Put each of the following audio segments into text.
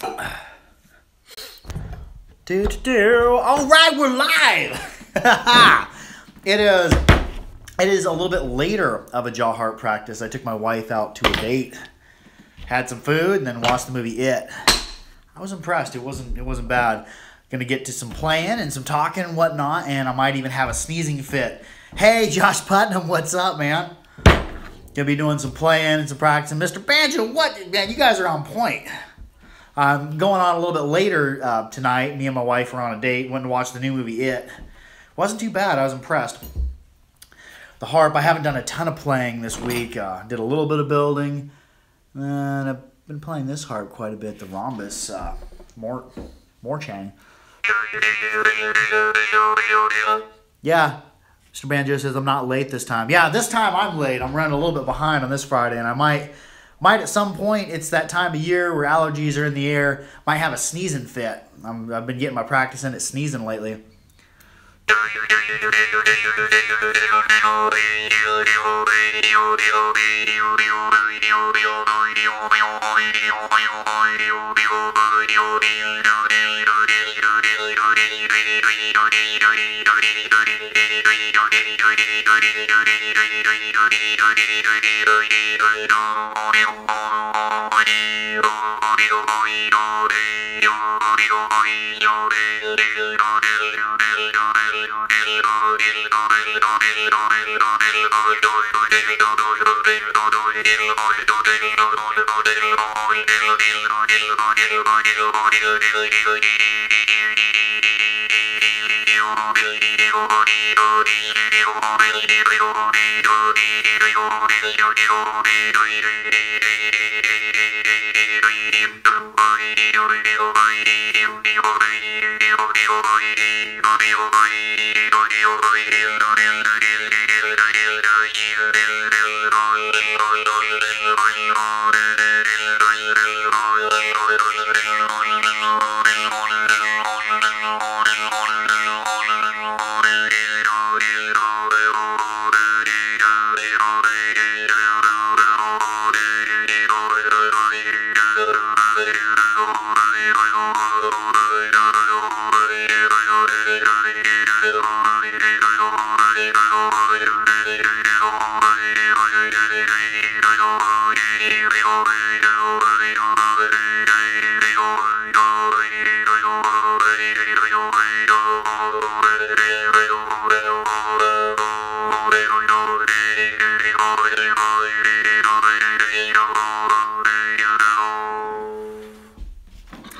All right, we're live. It is a little bit later of a jaw harp practice. I took my wife out to a date, had some food, and then watched the movie It. I was impressed. It wasn't bad. Gonna get to some playing and some talking and whatnot, and I might even have a sneezing fit. Hey, Josh Putnam, what's up, man? Gonna be doing some playing and some practicing. Mr. Banjo, what? Man, you guys are on point. I'm going on a little bit later tonight. Me and my wife were on a date. Went to watch the new movie It. Wasn't too bad. I was impressed. The harp, I haven't done a ton of playing this week. Did a little bit of building. And I've been playing this harp quite a bit. The rhombus, Morchang. Yeah, Mr. Banjo says I'm not late this time. Yeah, this time I'm late. I'm running a little bit behind on this Friday, and I might at some point, it's that time of year where allergies are in the air, might have a sneezing fit. I've been getting my practice in at sneezing lately.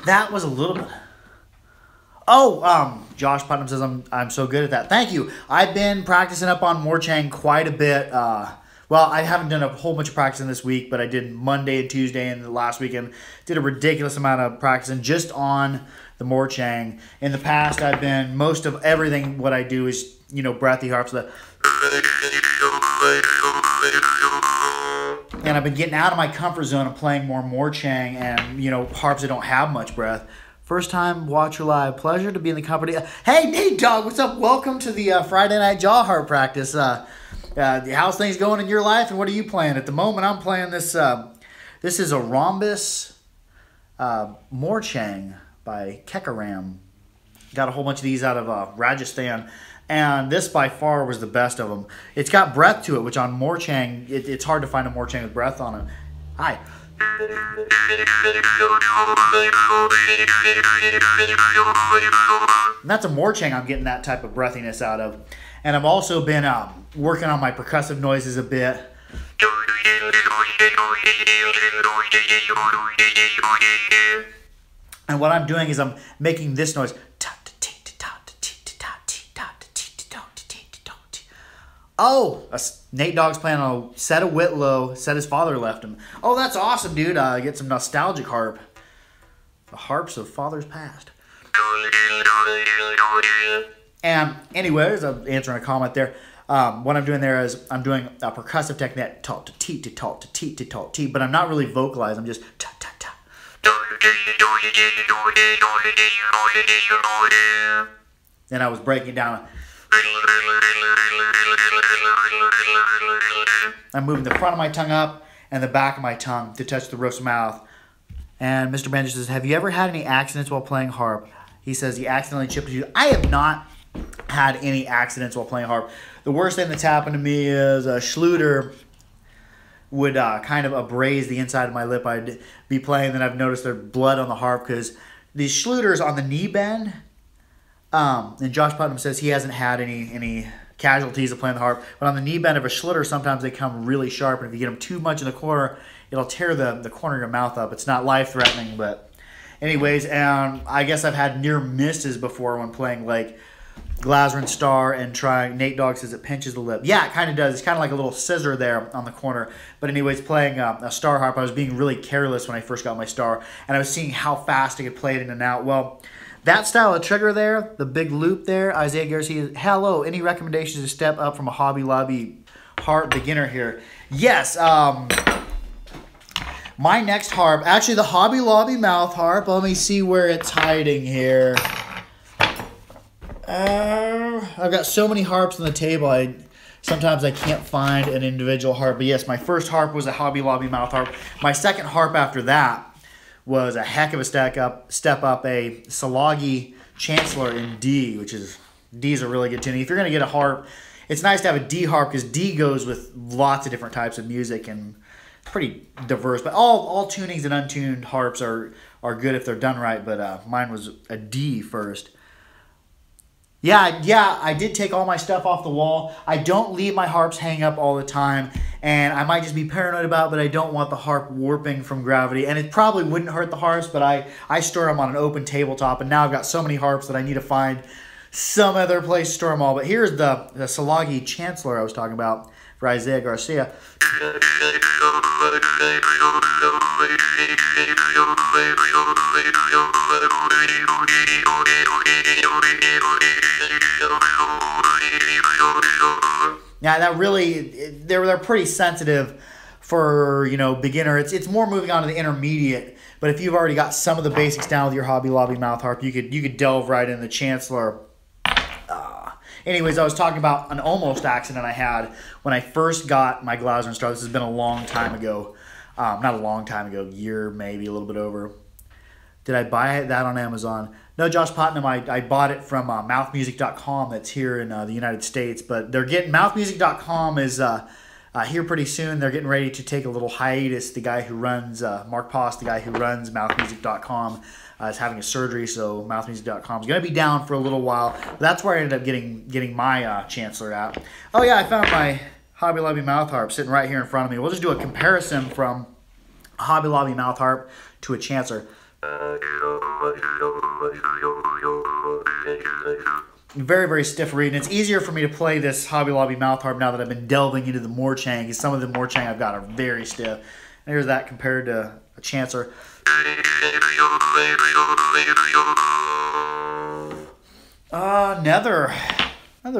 That was a little bit. Josh Putnam says I'm so good at that. Thank you. I've been practicing up on Morchang quite a bit. Well, I haven't done a whole bunch of practicing this week, but I did Monday and Tuesday and the last weekend. Did a ridiculous amount of practicing just on the Morchang. In the past, I've been, most of everything what I do is, breathy harps. And I've been getting out of my comfort zone and playing more Morchang and, harps that don't have much breath. First time watcher live. Pleasure to be in the company. Hey, Nate Dog, what's up? Welcome to the Friday night jaw harp practice. How's things going in your life, and what are you playing? At the moment, I'm playing this. This is a rhombus Morchang by Kekaram. Got a whole bunch of these out of Rajasthan, and this by far was the best of them. It's got breath to it, which on Morchang, it's hard to find a Morchang with breath on it. Hi. And that's a Morchang I'm getting that type of breathiness out of. And I've also been working on my percussive noises a bit. And what I'm doing is I'm making this noise. Oh, Nate Dogg's playing on a set of Whitlow, set his father left him. Oh, that's awesome, dude. Get some nostalgic harp. The harps of fathers past. And anyways, I'm answering a comment there. What I'm doing there is I'm doing a percussive technique, talk to teat to talk to teat to talk to teat, but I'm not really vocalized. I'm just ta ta ta. Then I was breaking down. I'm moving the front of my tongue up and the back of my tongue to touch the roof's mouth. And Mr. Banjo says, have you ever had any accidents while playing harp? He says he accidentally chipped his. I have not had any accidents while playing harp. The worst thing that's happened to me is a Schluter would kind of abrase the inside of my lip. I'd be playing, then I've noticed there's blood on the harp because these Schluters on the knee bend. And Josh Putnam says he hasn't had any casualties of playing the harp, but on the knee bend of a Schluter, sometimes they come really sharp, and if you get them too much in the corner, it'll tear the corner of your mouth up. It's not life-threatening, but anyways, I guess I've had near misses before when playing like Glaser Star and trying. Nate Dogg says it pinches the lip. Yeah, it kind of does. It's kind of like a little scissor there on the corner. But anyways, playing a Star harp, I was being really careless when I first got my Star, and I was seeing how fast I could play it in and out. Well, that style of trigger there, the big loop there, Isaiah Garcia, hello, any recommendations to step up from a Hobby Lobby harp beginner here? Yes, my next harp, actually the Hobby Lobby mouth harp, let me see where it's hiding here. I've got so many harps on the table, sometimes I can't find an individual harp. But yes, my first harp was a Hobby Lobby mouth harp. My second harp after that was a heck of a step up, a Salagi Chancellor in D, which is, D's a really good tuning. If you're going to get a harp, it's nice to have a D harp because D goes with lots of different types of music and pretty diverse. But all tunings and untuned harps are good if they're done right, but mine was a D first. Yeah, I did take all my stuff off the wall. I don't leave my harps hang up all the time, and I might just be paranoid about it, but I don't want the harp warping from gravity. And it probably wouldn't hurt the harps, but I store them on an open tabletop, and now I've got so many harps that I need to find some other place to store them all. But here's the Salagi Chancellor I was talking about for Isaiah Garcia. Yeah, that really, they're pretty sensitive for, beginner. It's more moving on to the intermediate. But if you've already got some of the basics down with your Hobby Lobby mouth harp, you could delve right in the Chancellor. Anyways, I was talking about an almost accident I had when I first got my Glaser Star. This has been a long time ago. Not a long time ago, year maybe, a little bit over. Did I buy that on Amazon? No, Josh Putnam, I bought it from mouthmusic.com that's here in the United States. But mouthmusic.com is here pretty soon. They're getting ready to take a little hiatus. The guy who runs, Mark Poss, the guy who runs mouthmusic.com, is having a surgery, so mouthmusic.com is going to be down for a little while. That's where I ended up getting my Chancellor at. Oh yeah, I found my Hobby Lobby mouth harp sitting right here in front of me. We'll just do a comparison from a Hobby Lobby mouth harp to a Chancellor. Very, very stiff reed, and it's easier for me to play this Hobby Lobby mouth harp now that I've been delving into the Morchang, because some of the Morchang I've got are very stiff. And here's that compared to a Chancellor. Another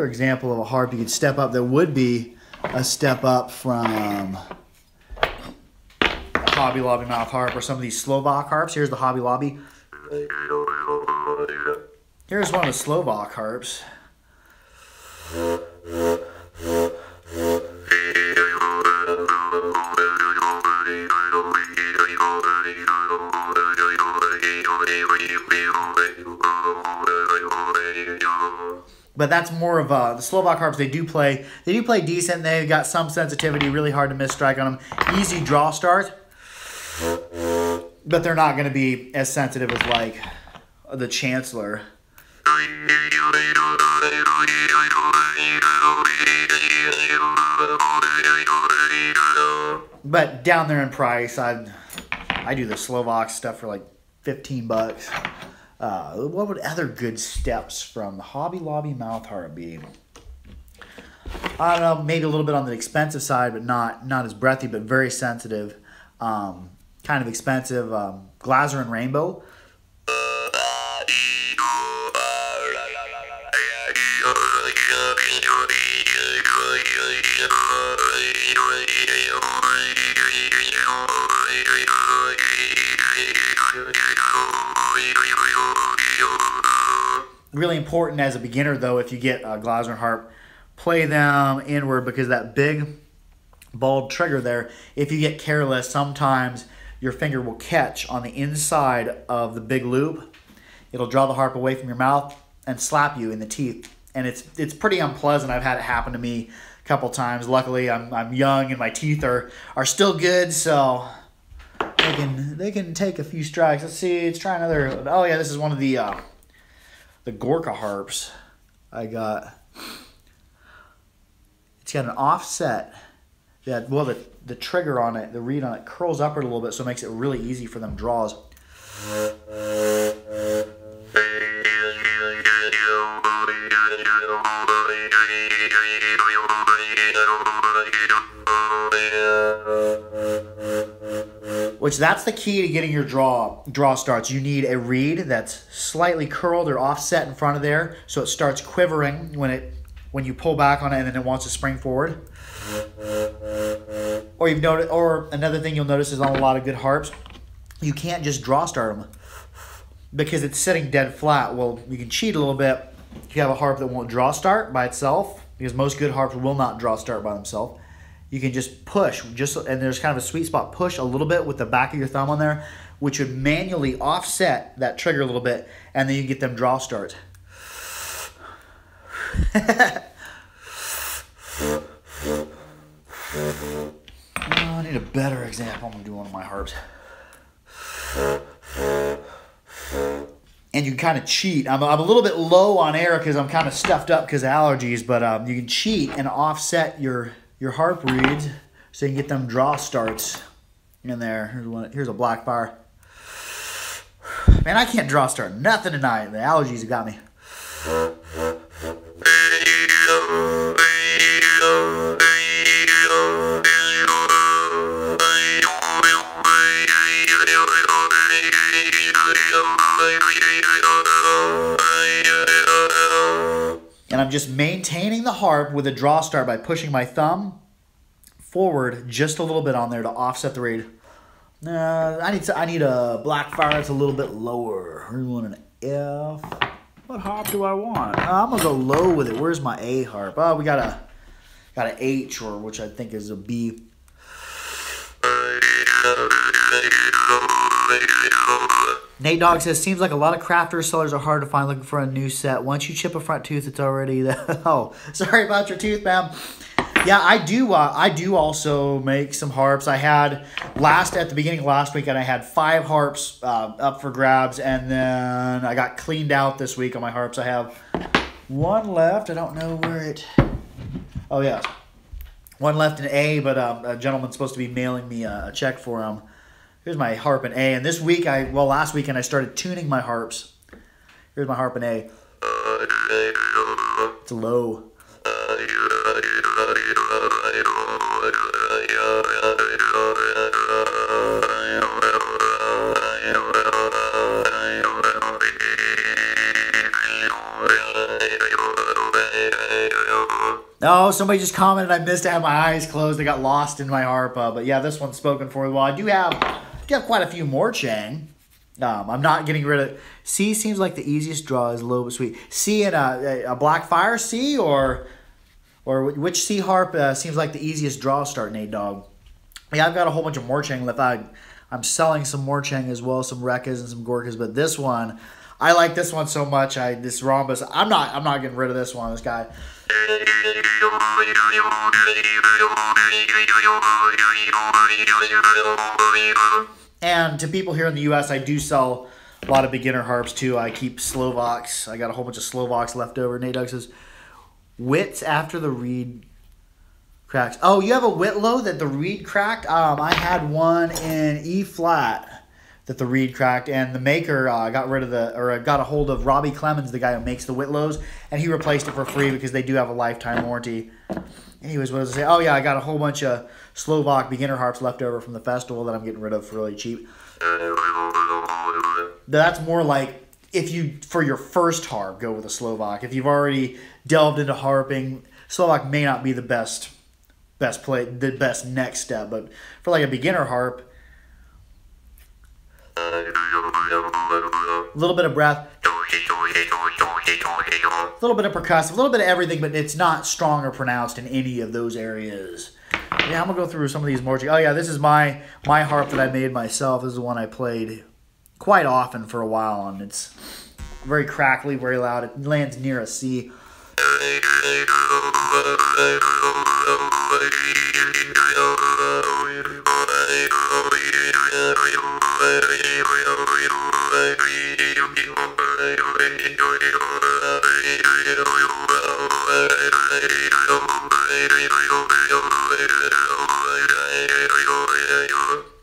example of a harp you could step up that would be a step up from a Hobby Lobby mouth harp or some of these Slovak harps. Here's the Hobby Lobby. Here's one of the Slovak harps. But that's more of the Slovak harps. They do play decent. They've got some sensitivity. Really hard to miss strike on them. Easy draw start, but they're not going to be as sensitive as like the Chancellor. But down there in price, I do the Slovak stuff for like $15. What would other good steps from the Hobby Lobby mouth harp be? I don't know, maybe a little bit on the expensive side, but not as breathy, but very sensitive. Kind of expensive. Glaser and Rainbow. Really important as a beginner, though, if you get a Glaser and harp, play them inward, because that big bald trigger there, if you get careless, sometimes your finger will catch on the inside of the big loop. It'll draw the harp away from your mouth and slap you in the teeth. And it's pretty unpleasant. I've had it happen to me a couple times. Luckily, I'm young and my teeth are still good, so they can take a few strikes. Let's see. Let's try another. Oh yeah, this is one of the Gorka harps I got. It's got an offset. Yeah, well, the trigger on it, the reed on it, curls upward a little bit, so it makes it really easy for them draws. Which that's the key to getting your draw starts. You need a reed that's slightly curled or offset in front of there, so it starts quivering when you pull back on it and then it wants to spring forward. Or another thing you'll notice is on a lot of good harps, you can't just draw start them because it's sitting dead flat. Well, you can cheat a little bit if you have a harp that won't draw start by itself, because most good harps will not draw start by themselves. You can just push, and there's kind of a sweet spot. Push a little bit with the back of your thumb on there, which would manually offset that trigger a little bit, and then you get them draw starts. I need a better example. I'm going to do one of my harps. And you can kind of cheat. I'm a little bit low on air because I'm kind of stuffed up because of allergies, but you can cheat and offset your harp reeds so you can get them draw starts in there. Here's a Blackfire. Man, I can't draw start nothing tonight. The allergies have got me. And I'm just maintaining the harp with a draw start by pushing my thumb forward just a little bit on there to offset the reed. I need a Blackfire that's a little bit lower. We want an F. What harp do I want? I'm gonna go low with it. Where's my A harp? Oh, we got an H, or which I think is a B. Nate Dogg says, seems like a lot of crafters sellers are hard to find looking for a new set. Once you chip a front tooth, it's already the oh, sorry about your tooth, ma'am. Yeah, I do also make some harps. I had at the beginning of last week, and I had 5 harps up for grabs, and then I got cleaned out this week on my harps. I have 1 left. I don't know where it. Oh yeah, 1 left in A, but a gentleman's supposed to be mailing me a check for him. Here's my harp in A, and this week last weekend I started tuning my harps. Here's my harp in A. It's low. Oh, somebody just commented I missed to have my eyes closed. I got lost in my harp. But yeah, this one's spoken for. Well, I do have quite a few more Chang. I'm not getting rid of. C seems like the easiest draw is low but sweet. C and a Blackfire C or which C harp seems like the easiest draw start, Nate Dogg? Yeah, I've got a whole bunch of Morchang left. I'm selling some Morchang as well, some Rekkas and some Gorkas, but this one, I like this one so much. This rhombus, I'm not getting rid of this one. This guy. And to people here in the U.S., I do sell a lot of beginner harps too. I keep Slovaks. I got a whole bunch of Slovaks left over. Nate Dogg says, Wits after the reed cracks. Oh, you have a Whitlow that the reed cracked? I had one in E flat that the reed cracked, and the maker got a hold of Robbie Clemens, the guy who makes the Whitlows, and he replaced it for free because they do have a lifetime warranty. Anyways, what was I say? Oh yeah, I got a whole bunch of Slovak beginner harps left over from the festival that I'm getting rid of for really cheap. That's more like if you, for your first harp, go with a Slovak. If you've already delved into harping, Slovak may not be the best next step, but for like a beginner harp, a little bit of breath, a little bit of percussive, a little bit of everything, but it's not strong or pronounced in any of those areas. Yeah, I'm gonna go through some of these more. Oh yeah, this is my harp that I made myself. This is the one I played quite often for a while, and it's very crackly, very loud. It lands near a C.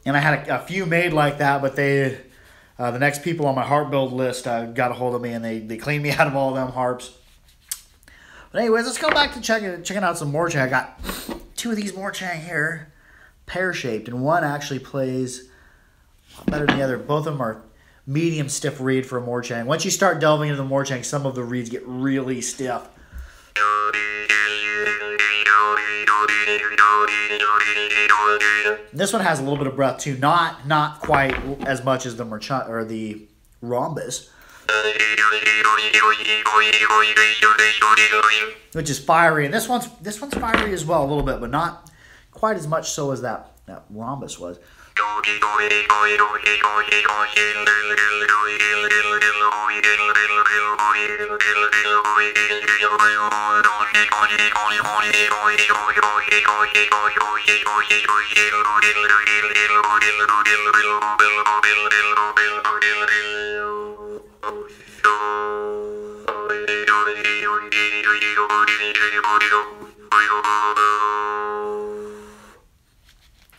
And I had a few made like that, but they, the next people on my harp build list got a hold of me, and they cleaned me out of all of them harps. But anyways, let's go back to checking out some Morchang. I got two of these Morchang here, pear-shaped, and one actually plays a lot better than the other. Both of them are medium stiff reed for a Morchang. Once you start delving into the Morchang, some of the reeds get really stiff. This one has a little bit of breath too, not quite as much as the the rhombus, which is fiery, and this one's fiery as well a little bit, but not quite as much so as that rhombus was.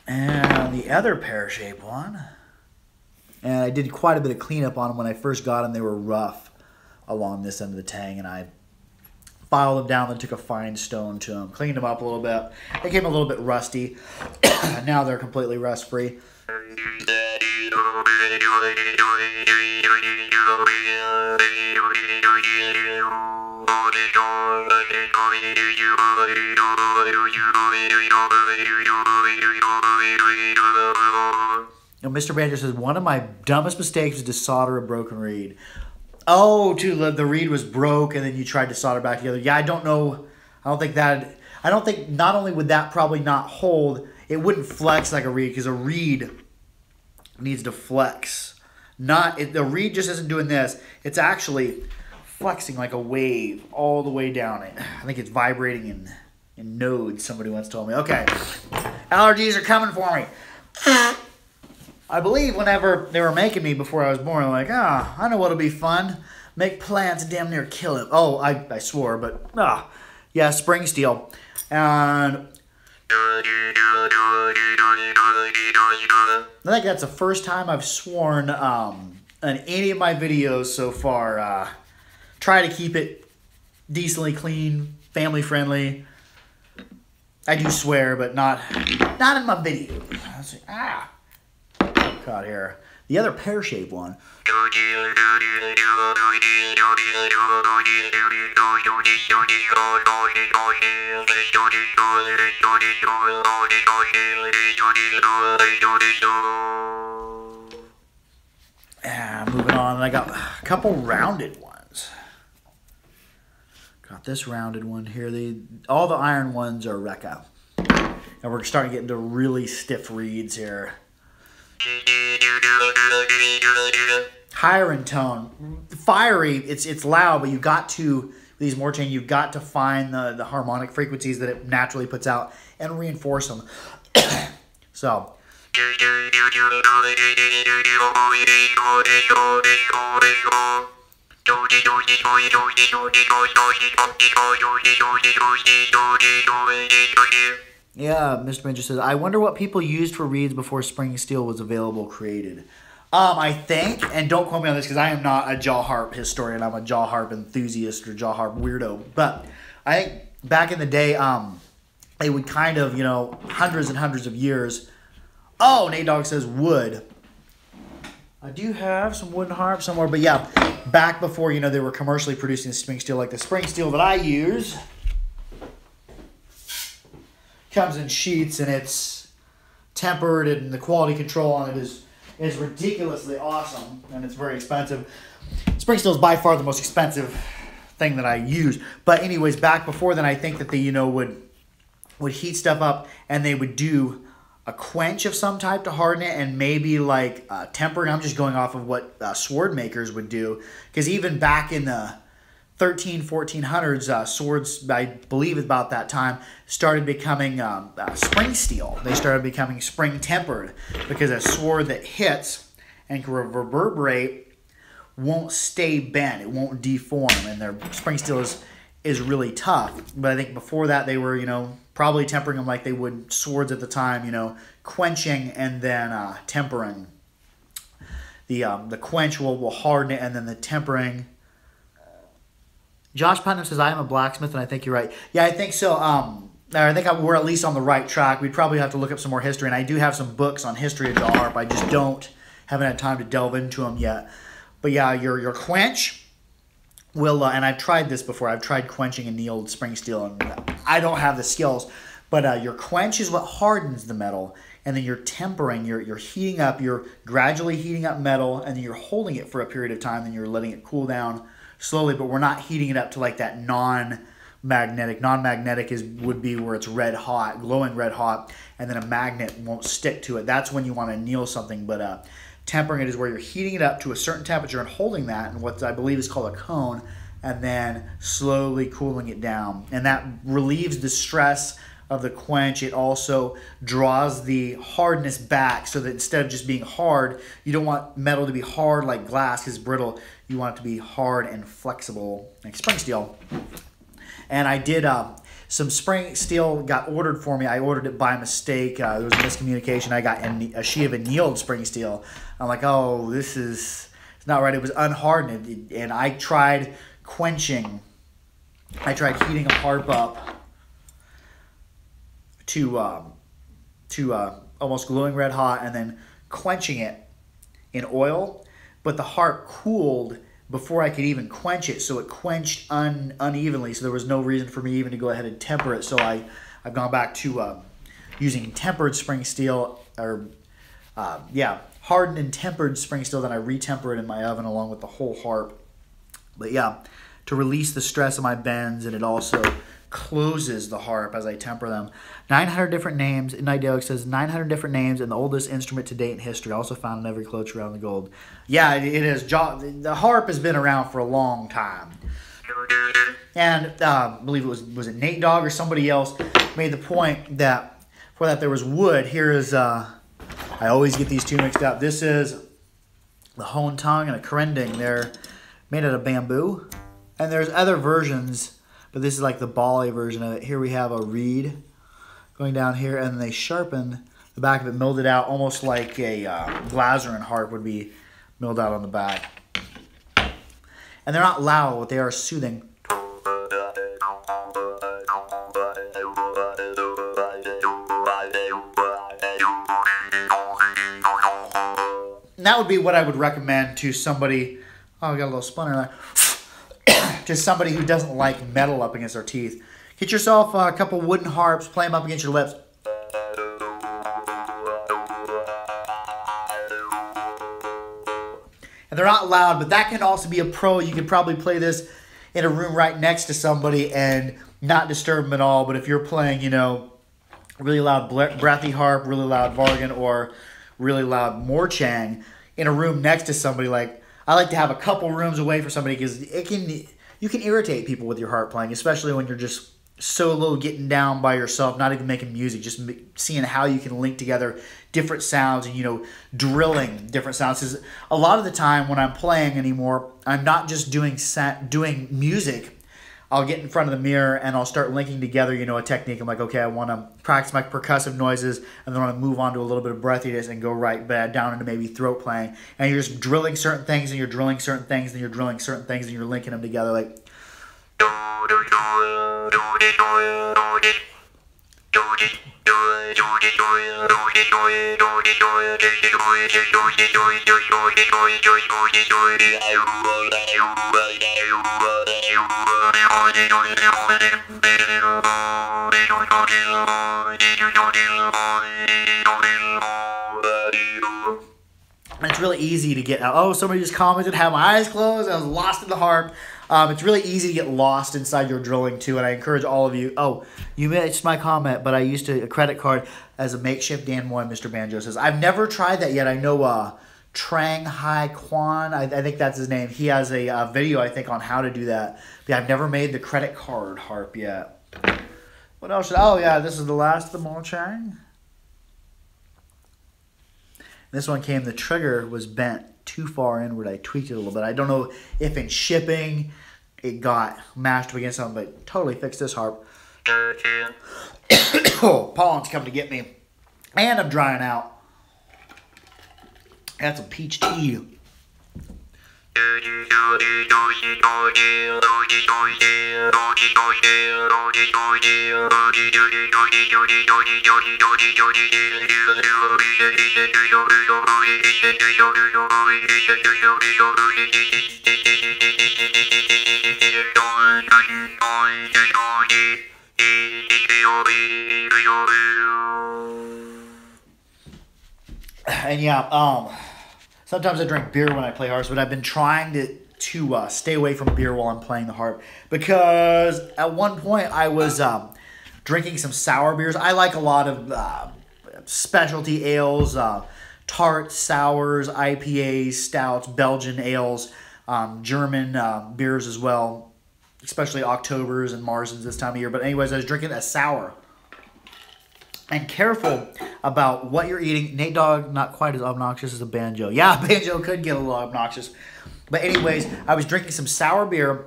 And the other pear-shaped one, and I did quite a bit of cleanup on them when I first got them. They were rough along this end of the tang, and I filed them down and took a fine stone to them, cleaned them up a little bit. They came a little bit rusty. Now they're completely rust-free. You know, Mr. Banjo says, one of my dumbest mistakes was to solder a broken reed. Oh, the reed was broke and then you tried to solder back together. Yeah, I don't know. I don't think not only would that probably not hold, it wouldn't flex like a reed, because a reed needs to flex. The reed just isn't doing this. It's actually flexing like a wave all the way down it. I think it's vibrating in nodes, somebody once told me. Okay, allergies are coming for me. I believe whenever they were making me before I was born, like, I know what'll be fun. Make plants damn near kill him. Oh, I swore, but, yeah, spring steel. And I think that's the first time I've sworn in any of my videos so far. Try to keep it decently clean, family friendly. I do swear, but not in my video. Caught here. The other pear-shaped one. And moving on, I got a couple rounded ones. Got this rounded one here. All the iron ones are Rekka. And we're starting to get into really stiff reeds here. Higher in tone, fiery. It's loud, but you got to these Morchang. You've got to find the harmonic frequencies that it naturally puts out and reinforce them. So. Yeah, Mr. Benja says, I wonder what people used for reeds before spring steel was available created. I think, and don't quote me on this because I am not a jaw harp historian. I'm a jaw harp enthusiast or jaw harp weirdo. But I think back in the day, they would kind of, hundreds and hundreds of years. Oh, Nate Dogg says wood. I do have some wooden harps somewhere. But yeah, back before, they were commercially producing the spring steel, like the spring steel that I use. Comes in sheets and it's tempered, and the quality control on it is ridiculously awesome, and it's very expensive. Spring steel is by far the most expensive thing that I use. But anyways, back before then, I think that they would would heat stuff up, and they would do a quench of some type to harden it, and maybe like tempering. I'm just going off of what sword makers would do, because even back in the 1400s, swords, I believe about that time, started becoming spring steel. They started becoming spring tempered, because a sword that hits and can reverberate won't stay bent, it won't deform, and their spring steel is really tough. But I think before that they were, probably tempering them like they would swords at the time, quenching and then tempering. The quench will harden it, and then the tempering. Josh Putnam says, I am a blacksmith, and I think you're right. Yeah, I think so. I think we're at least on the right track. We'd probably have to look up some more history, and I do have some books on history of jaw harp. I just haven't had time to delve into them yet. But yeah, your quench will, and I've tried this before. I've tried quenching annealed spring steel, and I don't have the skills. But your quench is what hardens the metal, and then you're tempering. You're heating up. You're gradually heating up metal, and then you're holding it for a period of time. Then you're letting it cool down slowly. But we're not heating it up to like that non-magnetic. Non-magnetic would be where it's red hot, glowing red hot, and then a magnet won't stick to it. That's when you want to anneal something. But tempering it is where you're heating it up to a certain temperature and holding that in what I believe is called a cone, and then slowly cooling it down. And that relieves the stress of the quench. It also draws the hardness back, so that instead of just being hard, you don't want metal to be hard like glass is brittle. You want it to be hard and flexible like spring steel. And I did some spring steel got ordered for me. I ordered it by mistake. There was a miscommunication. I got a sheet of annealed spring steel. I'm like, oh, this is not right. It was unhardened, and I tried quenching. I tried heating a harp up to almost glowing red hot, and then quenching it in oil. But the harp cooled before I could even quench it, so it quenched unevenly, so there was no reason for me even to go ahead and temper it. So I've gone back to using tempered spring steel, or hardened and tempered spring steel. Then I retemper it in my oven along with the whole harp. But yeah, to release the stress of my bends, and it also closes the harp as I temper them. 900 different names. Nidelic says 900 different names, and the oldest instrument to date in history. Also found in every cloche around the globe. Yeah, it is. The harp has been around for a long time. And I believe it was it Nate Dogg or somebody else made the point that for that there was wood. Here is, I always get these two mixed up. This is the Hone Tongue and a Kerending. They're made out of bamboo. And there's other versions, but this is like the Bali version of it. Here we have a reed going down here, and they sharpen the back of it, milled it out, almost like a Glaserin harp would be milled out on the back. And they're not loud, but they are soothing. And that would be what I would recommend to somebody. Oh, I got a little splinter there. To somebody who doesn't like metal up against their teeth. Get yourself a couple wooden harps, play them up against your lips. And they're not loud, but that can also be a pro. You could probably play this in a room right next to somebody and not disturb them at all. But if you're playing, really loud breathy harp, really loud Vargan, or really loud Morchang in a room next to somebody, like I like to have a couple rooms away from somebody, because you can irritate people with your harp playing, especially when you're just solo getting down by yourself, not even making music, just seeing how you can link together different sounds and, drilling different sounds. 'Cause a lot of the time when I'm playing anymore, I'm not just doing music. I'll get in front of the mirror and I'll start linking together, a technique. I'm like, okay, I want to practice my percussive noises, and then I want to move on to a little bit of breathiness and go right down into maybe throat playing. And you're just drilling certain things, and you're drilling certain things, and you're drilling certain things, and you're linking them together like. And it's really easy to get out. Oh, somebody just commented, have my eyes closed. I was lost in the harp. It's really easy to get lost inside your drilling too, and I encourage all of you. Oh, you missed my comment, but I used a credit card as a makeshift Dan Moy, Mr. Banjo says. I've never tried that yet. I know Trang Hai Kwan, I think that's his name. He has a video, I think, on how to do that. But yeah, I've never made the credit card harp yet. What else? Oh, yeah, this is the last of the Mo Chang. This one came, the trigger was bent too far inward. I tweaked it a little bit. I don't know if in shipping it got mashed up against something, but totally fixed this harp. Oh, pollen's coming to get me. And I'm drying out. Had some peach tea. And yeah, sometimes I drink beer when I play harps, but I've been trying to stay away from beer while I'm playing the harp, because at one point I was drinking some sour beers. I like a lot of specialty ales, tart, sours, IPAs, stouts, Belgian ales, German beers as well, especially Octobers and Marsens this time of year. But anyways, I was drinking a sour. And careful about what you're eating. Nate Dogg, not quite as obnoxious as a banjo. Yeah, banjo could get a little obnoxious. But anyways, I was drinking some sour beer,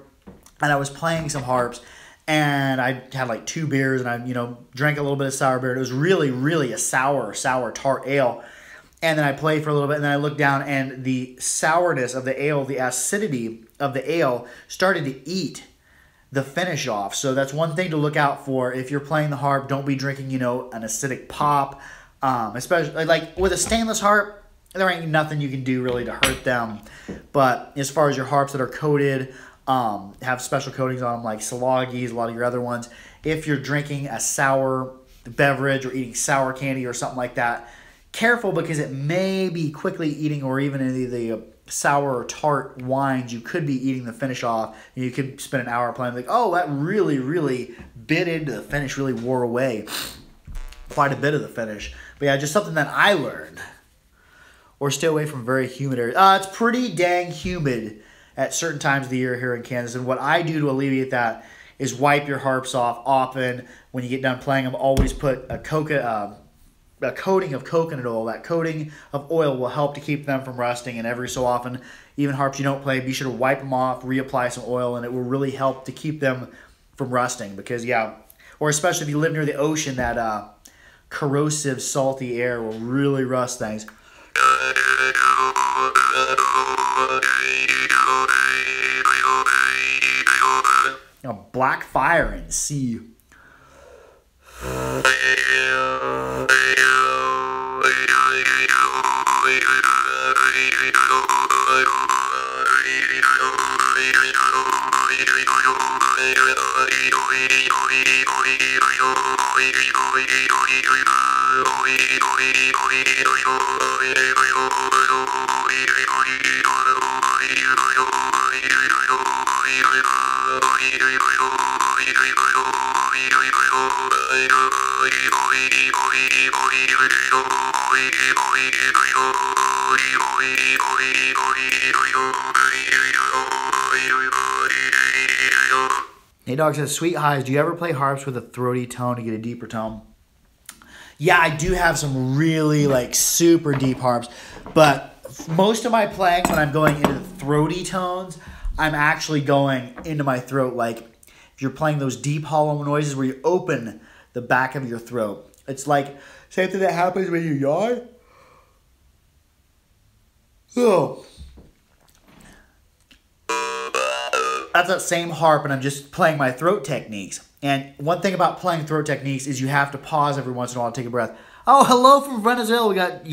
and I was playing some harps, and I had like 2 beers, and I, drank a little bit of sour beer. It was really, really a sour tart ale. And then I played for a little bit, and then I looked down, and the sourness of the ale, the acidity of the ale started to eat the finish off. So that's one thing to look out for. If you're playing the harp, don't be drinking, an acidic pop. Especially like with a stainless harp, there ain't nothing you can do really to hurt them. But as far as your harps that are coated, have special coatings on them like Salagis, a lot of your other ones, if you're drinking a sour beverage or eating sour candy or something like that, careful, because it may be quickly eating, or even in the sour or tart wines, you could be eating the finish off. And you could spend an hour playing, like, oh, that really, really bit into the finish, really wore away quite a bit of the finish. But yeah, just something that I learned. Or stay away from very humid areas. It's pretty dang humid at certain times of the year here in Kansas. And what I do to alleviate that is wipe your harps off often. When you get done playing them, always put a coating of coconut oil. That coating of oil will help to keep them from rusting. And every so often, even harps you don't play, be sure to wipe them off, reapply some oil, and it will really help to keep them from rusting. Because, yeah, or especially if you live near the ocean, that corrosive, salty air will really rust things. Black fire in C. Hey Dog says, Sweet Highs, do you ever play harps with a throaty tone to get a deeper tone? Yeah, I do have some really super deep harps, but most of my playing, when I'm going into the throaty tones, I'm actually going into my throat. Like if you're playing those deep hollow noises where you open the back of your throat. It's like same thing that happens when you yawn. Oh. That's that same harp, and I'm just playing my throat techniques. And one thing about playing throat techniques is you have to pause every once in a while to take a breath. Oh, hello from Venezuela. We got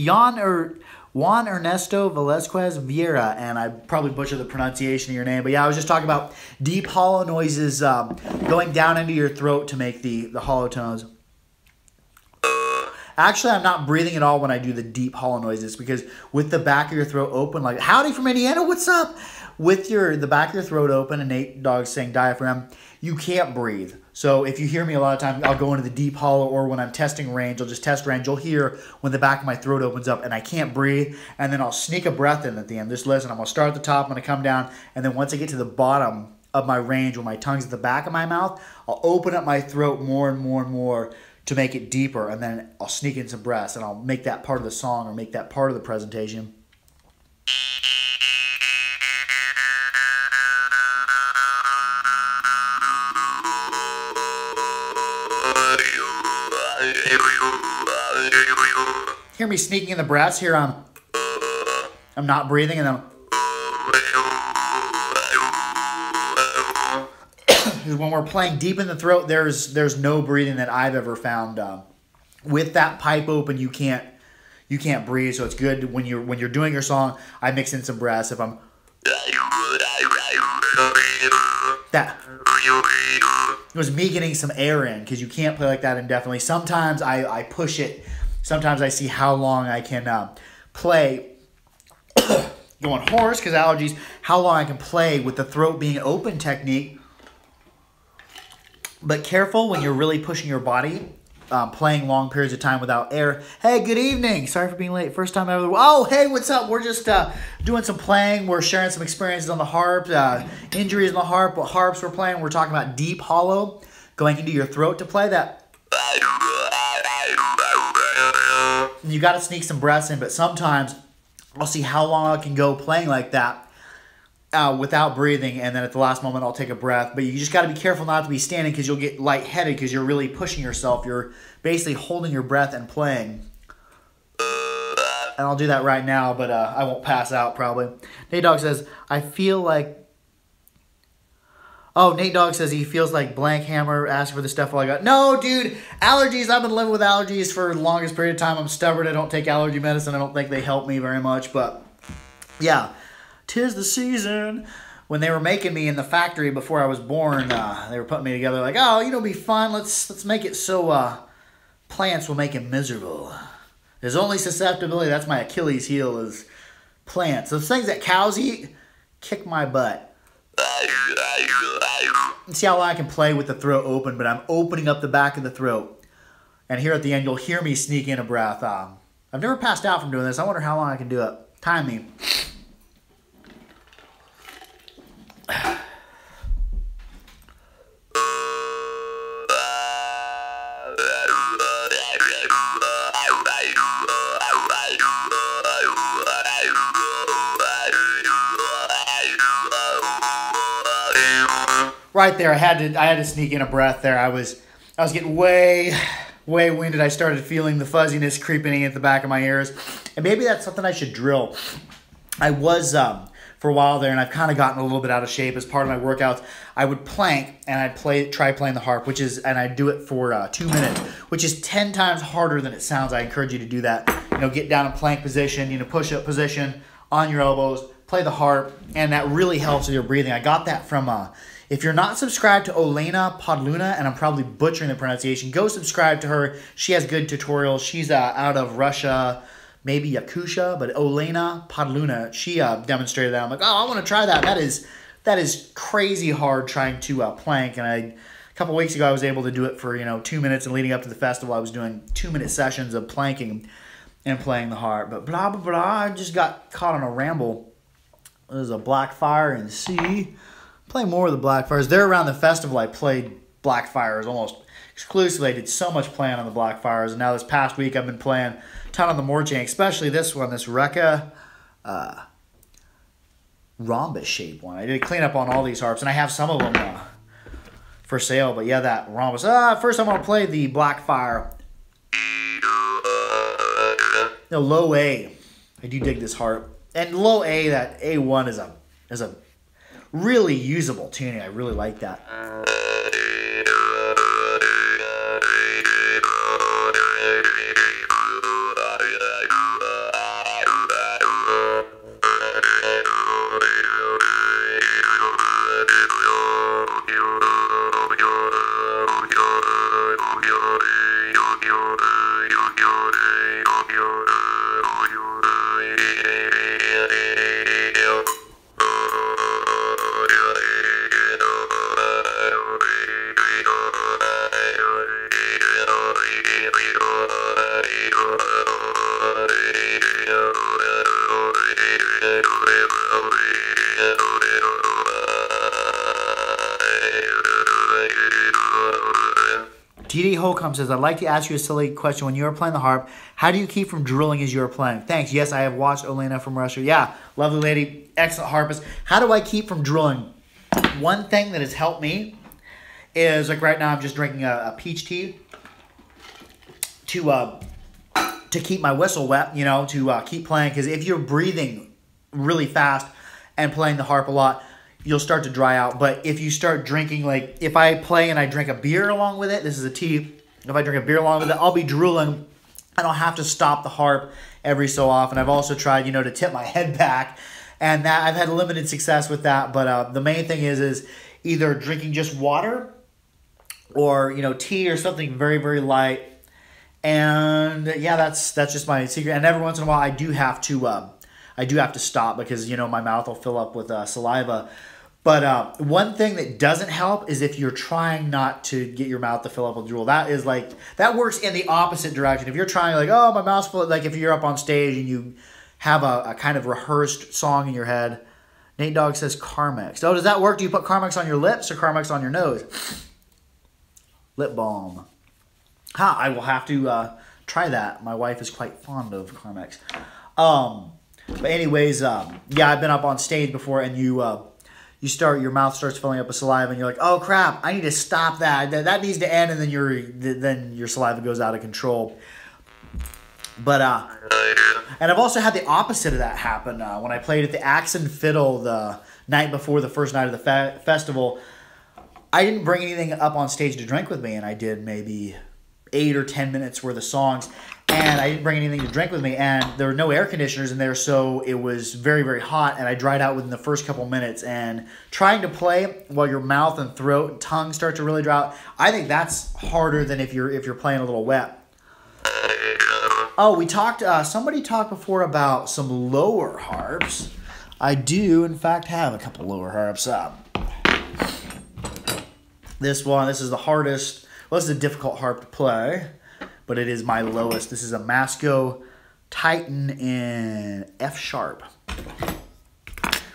Juan Ernesto Velazquez Vieira, and I probably butchered the pronunciation of your name. But yeah, I was just talking about deep hollow noises going down into your throat to make the hollow tones. Actually, I'm not breathing at all when I do the deep hollow noises, because with the back of your throat open, like, howdy from Indiana, what's up? With the back of your throat open and Nate Dogg saying diaphragm, you can't breathe. So if you hear me a lot of times, I'll go into the deep hollow, or when I'm testing range, I'll just test range. You'll hear when the back of my throat opens up and I can't breathe, and then I'll sneak a breath in at the end. Just listen, I'm going to start at the top, I'm going to come down, and then once I get to the bottom of my range where my tongue's at the back of my mouth, I'll open up my throat more and more and more to make it deeper, and then I'll sneak in some breaths, and I'll make that part of the song or make that part of the presentation. Hear me sneaking in the breaths here. I'm not breathing, and then when we're playing deep in the throat, there's no breathing that I've ever found. With that pipe open, you can't breathe. So it's good when you're doing your song. I mix in some breaths. If I'm that, it was me getting some air in, because you can't play like that indefinitely. Sometimes I push it. Sometimes I see how long I can play. Going hoarse because allergies. How long I can play with the throat being open technique. But careful when you're really pushing your body, playing long periods of time without air. Hey, good evening. Sorry for being late. First time ever. Oh, hey, what's up? We're just doing some playing. We're sharing some experiences on the harp, injuries on the harp, what harps we're playing. We're talking about deep hollow, going into your throat to play that. You got to sneak some breaths in, but sometimes I'll see how long I can go playing like that without breathing, and then at the last moment I'll take a breath. But you just got to be careful not to be standing, because you'll get lightheaded, because you're really pushing yourself. You're basically holding your breath and playing. And I'll do that right now, but I won't pass out probably. Nate Dogg says, I feel like... Oh, Nate Dogg says he feels like Blank Hammer asking for the stuff while I got... No, dude, allergies. I've been living with allergies for the longest period of time. I'm stubborn. I don't take allergy medicine. I don't think they help me very much, but yeah. 'Tis the season. When they were making me in the factory before I was born, they were putting me together like, oh, you know, it'll be fun. Let's make it so plants will make it miserable. There's only susceptibility. That's my Achilles heel, is plants. Those things that cows eat kick my butt. See how long I can play with the throat open, but I'm opening up the back of the throat. And here at the end, you'll hear me sneak in a breath. I've never passed out from doing this. I wonder how long I can do it. Time me. Right there, I had to sneak in a breath there. I was getting way winded. I started feeling the fuzziness creeping in at the back of my ears, and maybe that's something I should drill. I was for a while there, and I've kind of gotten a little bit out of shape. As part of my workouts, I would plank, and I'd try playing the harp, and I'd do it for 2 minutes, which is 10 times harder than it sounds. I encourage you to do that. You know, get down in plank position, push-up position on your elbows, play the harp, and that really helps with your breathing. I got that from if you're not subscribed to Olena Podluna, and I'm probably butchering the pronunciation, go subscribe to her. She has good tutorials. She's out of Russia, maybe Yakutia, but Olena Podluna, she demonstrated that. I'm like, oh, I want to try that. That is crazy hard trying to plank, and a couple weeks ago I was able to do it for 2 minutes, and leading up to the festival I was doing 2-minute sessions of planking and playing the harp. But blah, blah, blah, I just got caught on a ramble. There's a Blackfire in C. Play more of the Blackfires. There around the festival, I played Blackfires almost exclusively. I did so much playing on the Blackfires, and now this past week I've been playing a ton on the Morchain, especially this one, this Rekka rhombus shape one. I did a cleanup on all these harps, and I have some of them for sale. But yeah, that rhombus. First I'm gonna play the Blackfire. No, low A. I do dig this harp, and low A. That A1 is a really usable tuning. I really like that. DD Holcomb says, I'd like to ask you a silly question. When you are playing the harp, how do you keep from drooling as you are playing? Thanks. Yes, I have watched Olena from Russia. Yeah, lovely lady, excellent harpist. How do I keep from drooling? One thing that has helped me is, like right now, I'm just drinking a peach tea to keep my whistle wet, you know, to keep playing. Because if you're breathing really fast and playing the harp a lot, you'll start to dry out. But if you start drinking, like if I play and I drink a beer along with it, this is a tea. If I drink a beer along with it, I'll be drooling and I'll have to stop the harp every so often. I've also tried, you know, to tip my head back, and that I've had limited success with that. But the main thing is either drinking just water or, you know, tea or something very, very light. And yeah, that's just my secret. And every once in a while, I do have to stop because, you know, my mouth will fill up with saliva. But one thing that doesn't help is if you're trying not to get your mouth to fill up with drool. That is like, that works in the opposite direction. If you're trying like, oh, my mouth's full, like if you're up on stage and you have a kind of rehearsed song in your head. Nate Dogg says Carmex. Oh, does that work? Do you put Carmex on your lips or Carmex on your nose? Lip balm. I will have to try that. My wife is quite fond of Carmex. But anyways, yeah, I've been up on stage before, and your mouth starts filling up with saliva, and you're like, oh crap, I need to stop that. That needs to end, and then your saliva goes out of control. But and I've also had the opposite of that happen when I played at the Axe and Fiddle the night before the first night of the festival. I didn't bring anything up on stage to drink with me, and I did maybe 8 or 10 minutes worth of songs, and I didn't bring anything to drink with me, and there were no air conditioners in there, so it was very, very hot, and I dried out within the first couple minutes. And trying to play while your mouth and throat and tongue start to really dry out, I think that's harder than if you're playing a little wet. Oh, we talked. Somebody talked before about some lower harps. I do, in fact, have a couple lower harps. This is the hardest. Well, this is a difficult harp to play, but it is my lowest. This is a Masco Titan in F sharp.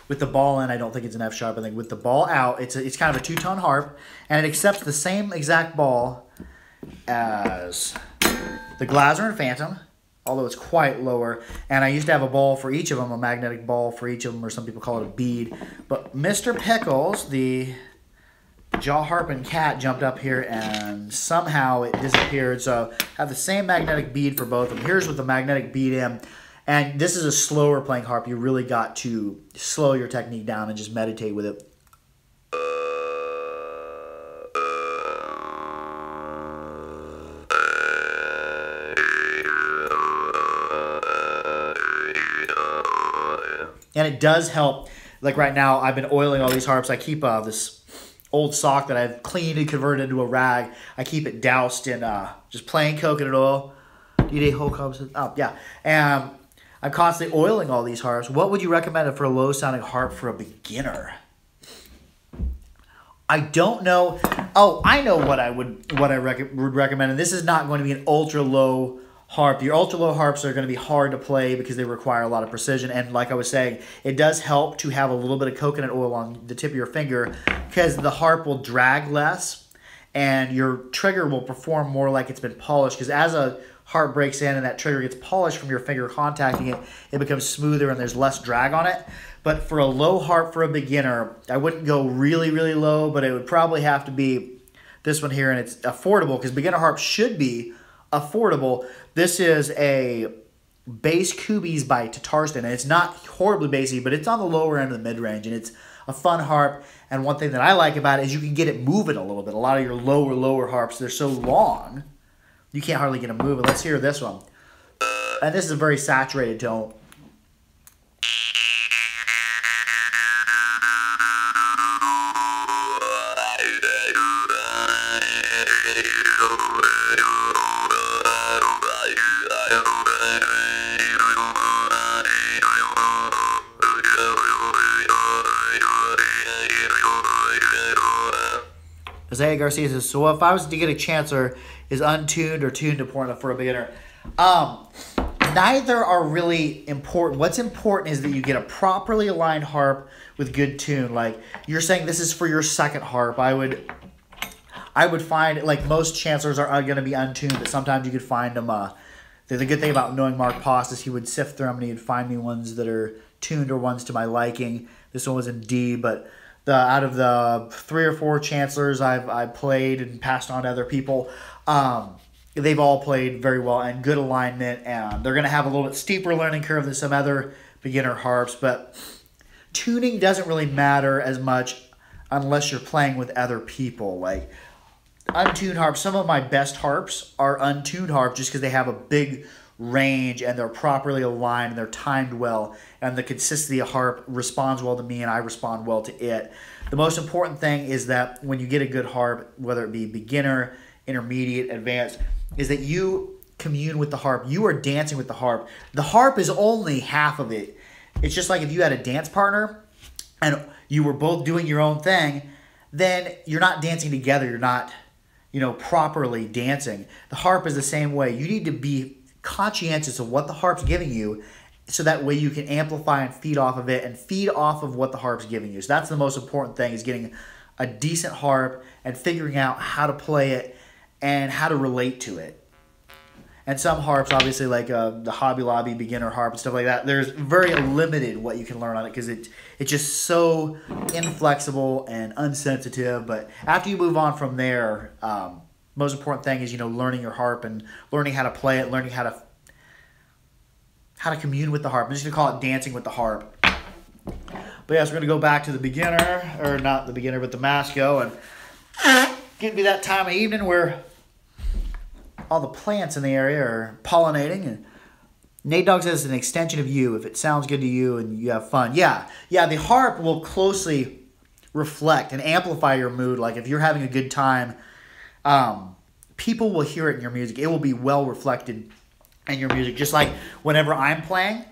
With the ball in, I don't think it's an F sharp. I think with the ball out, it's kind of a two-tone harp, and it accepts the same exact ball as the Glaser and Phantom, although it's quite lower. And I used to have a ball for each of them, a magnetic ball for each of them, or some people call it a bead. But Mr. Pickles, the Jaw Harp and Cat, jumped up here and somehow it disappeared. So I have the same magnetic bead for both of them. Here's with the magnetic bead in. And this is a slower playing harp. You really got to slow your technique down and just meditate with it. And it does help. Like right now, I've been oiling all these harps. I keep this old sock that I've cleaned and converted into a rag. I keep it doused in just plain coconut oil. D-Day whole cups. Oh, yeah. And I'm constantly oiling all these harps. What would you recommend for a low-sounding harp for a beginner? I don't know. Oh, I know what I would recommend. And this is not going to be an ultra-low harp. Your ultra-low harps are going to be hard to play because they require a lot of precision. And like I was saying, it does help to have a little bit of coconut oil on the tip of your finger because the harp will drag less and your trigger will perform more like it's been polished. Because as a harp breaks in and that trigger gets polished from your finger contacting it, it becomes smoother and there's less drag on it. But for a low harp for a beginner, I wouldn't go really, really low, but it would probably have to be this one here, and it's affordable because beginner harps should be affordable. This is a bass Kubies by Tatarstan, and it's not horribly bassy, but it's on the lower end of the mid-range, and it's a fun harp. And one thing that I like about it is you can get it moving a little bit. A lot of your lower harps, they're so long, you can't hardly get them moving. Let's hear this one. And this is a very saturated tone. Jose Garcia says, so if I was to get a chancer, is untuned or tuned important for a beginner? Neither are really important. What's important is that you get a properly aligned harp with good tune. Like you're saying this is for your second harp. I I would find, like, most chancellors are going to be untuned, but sometimes you could find them. The good thing about knowing Mark Post is he would sift through them and he'd find me ones that are tuned or ones to my liking. This one was in D, but out of the 3 or 4 chancellors I've played and passed on to other people, they've all played very well and good alignment, and they're going to have a little bit steeper learning curve than some other beginner harps, but tuning doesn't really matter as much unless you're playing with other people. Like, untuned harps, some of my best harps are untuned harps just because they have a big range and they're properly aligned and they're timed well, and the consistency of harp responds well to me and I respond well to it. The most important thing is that when you get a good harp, whether it be beginner, intermediate, advanced, is that you commune with the harp. You are dancing with the harp. The harp is only half of it. It's just like if you had a dance partner and you were both doing your own thing, then you're not dancing together. You're not, properly dancing. The harp is the same way. You need to be conscientious of what the harp's giving you, so that way you can amplify and feed off of it and feed off of what the harp's giving you. So that's the most important thing, is getting a decent harp and figuring out how to play it and how to relate to it. And some harps, obviously, like the Hobby Lobby beginner harp and stuff like that, there's very limited what you can learn on it because it's just so inflexible and unsensitive. But after you move on from there, most important thing is, learning your harp and learning how to play it, learning how to commune with the harp. I'm just going to call it dancing with the harp. But yes, we're going to go back to the beginner, or not the beginner, but the Masco, and get to be that time of evening where all the plants in the area are pollinating, and Nate Dogg says it's an extension of you. If it sounds good to you and you have fun. Yeah, the harp will closely reflect and amplify your mood. Like, if you're having a good time, people will hear it in your music. It will be well reflected in your music. Just like whenever I'm playing,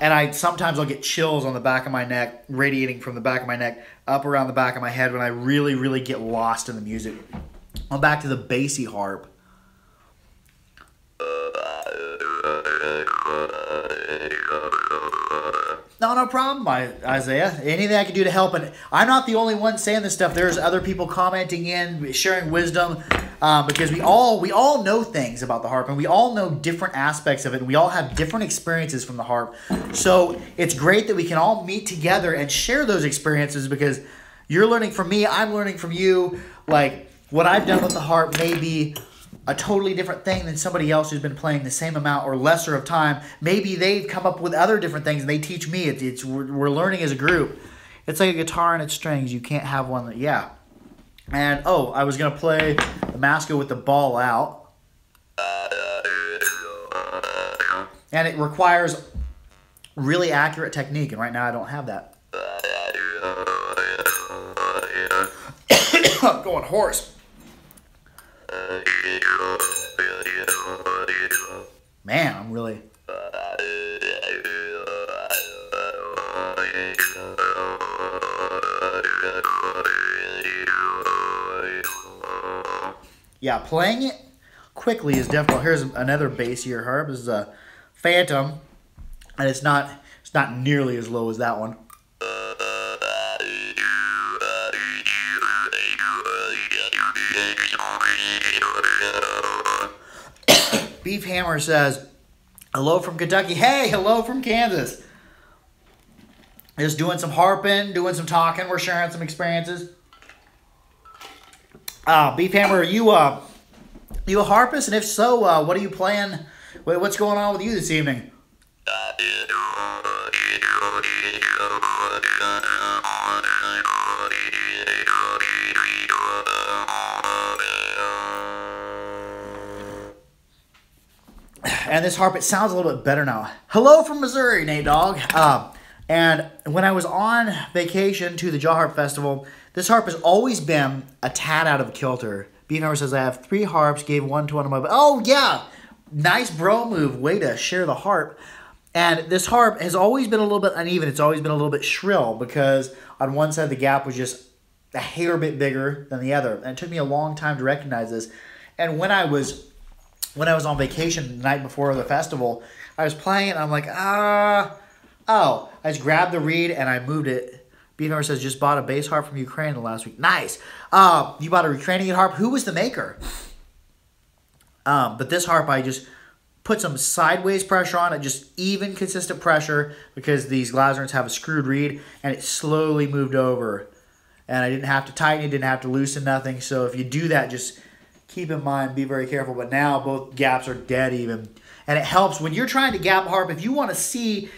and sometimes I'll get chills on the back of my neck, radiating from the back of my neck up around the back of my head when I really, really get lost in the music. I'm back to the bassy harp. No problem, Isaiah. Anything I can do to help. And I'm not the only one saying this stuff. There's other people commenting in, sharing wisdom, because we all know things about the harp, and we all know different aspects of it, and we all have different experiences from the harp. So it's great that we can all meet together and share those experiences, because you're learning from me, I'm learning from you. Like, what I've done with the harp may be a totally different thing than somebody else who's been playing the same amount or lesser of time. Maybe they've come up with other different things and they teach me. We're learning as a group. It's like a guitar and its strings. You can't have one that, yeah. And, I was going to play the Masco with the ball out. And it requires really accurate technique, and right now I don't have that. I'm going hoarse. Man, I'm really... Yeah, playing it quickly is difficult. Here's another bassier harp. This is a Phantom, and it's not nearly as low as that one. Beef Hammer says, hello from Kentucky. Hey, hello from Kansas. Just doing some harping, doing some talking. We're sharing some experiences. Beef Hammer, are you a harpist? And if so, what are you playing? What's going on with you this evening? And this harp, it sounds a little bit better now. Hello from Missouri, Nate Dogg. And when I was on vacation to the Jaw Harp Festival, this harp has always been a tad out of kilter. Beef Hammer says, I have 3 harps, gave one to one of my... Oh, yeah! Nice bro move. Way to share the harp. And this harp has always been a little bit uneven. It's always been a little bit shrill because on one side the gap was just a hair bit bigger than the other. And it took me a long time to recognize this. And when I was on vacation the night before the festival, I was playing it and I'm like, I just grabbed the reed and I moved it Beef Hammer says, just bought a bass harp from Ukraine the last week. Nice. You bought a Ukrainian harp. Who was the maker? But this harp, I just put some sideways pressure on it, just even, consistent pressure, because these Glazerns have a screwed reed, and it slowly moved over. And I didn't have to tighten it, didn't have to loosen nothing. So if you do that, just keep in mind, be very careful. But now both gaps are dead even. And it helps when you're trying to gap a harp, if you want to see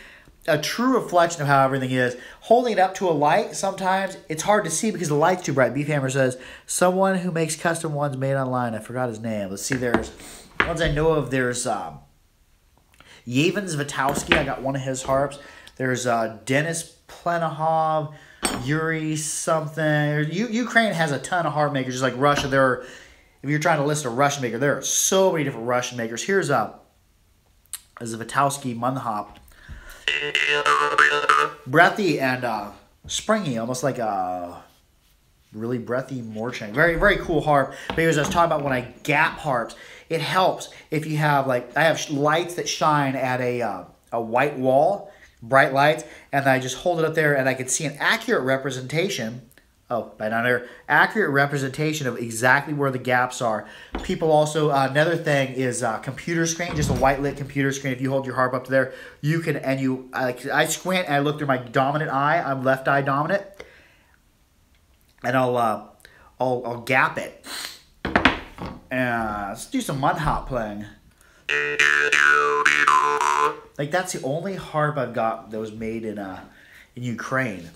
a true reflection of how everything is, holding it up to a light, sometimes it's hard to see because the light's too bright. Beef Hammer says, someone who makes custom ones made online. I forgot his name. Let's see, there's ones I know of. There's Yevon Zvatowski. I got one of his harps. There's Dennis Plenahov, Yuri something. Ukraine has a ton of harp makers, just like Russia. If you're trying to list a Russian maker, there are so many different Russian makers. Here's a Zvatowski Munhop. Breathy and springy, almost like a really breathy Morchang. Very, very cool harp. Because I was talking about when I gap harps, it helps if you have, like, I have lights that shine at a white wall, bright lights, and I just hold it up there and I can see an accurate representation. Oh, right down there. Accurate representation of exactly where the gaps are. People also, another thing is computer screen, just a white lit computer screen. If you hold your harp up to there, you can, and I squint and I look through my dominant eye. I'm left eye dominant. And I'll gap it. And let's do some Munhop playing. Like, that's the only harp I've got that was made in Ukraine.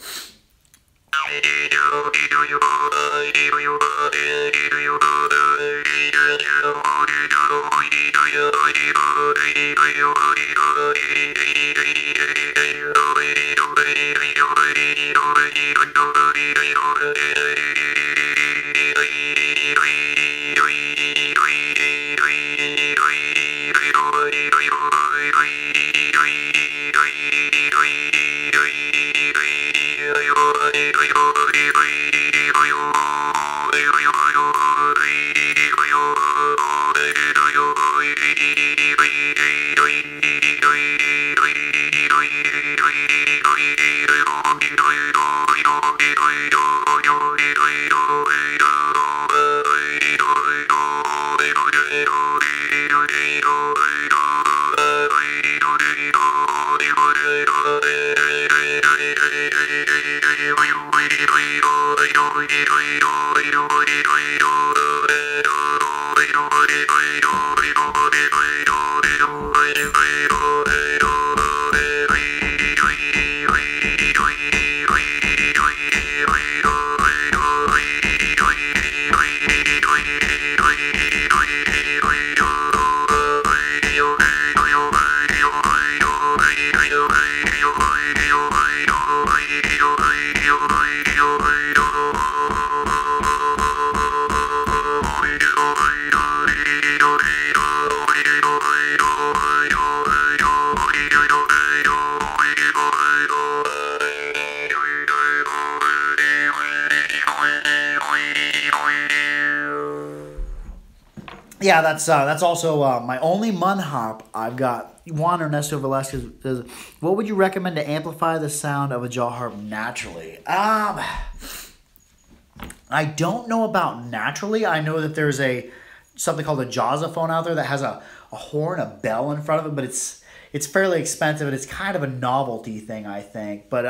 Yeah, that's also my only Munhop. I've got Juan Ernesto Velasquez says, what would you recommend to amplify the sound of a jaw harp naturally? I don't know about naturally. I know that there's something called a jazzophone out there that has a horn, a bell in front of it, but it's fairly expensive and it's kind of a novelty thing, I think. But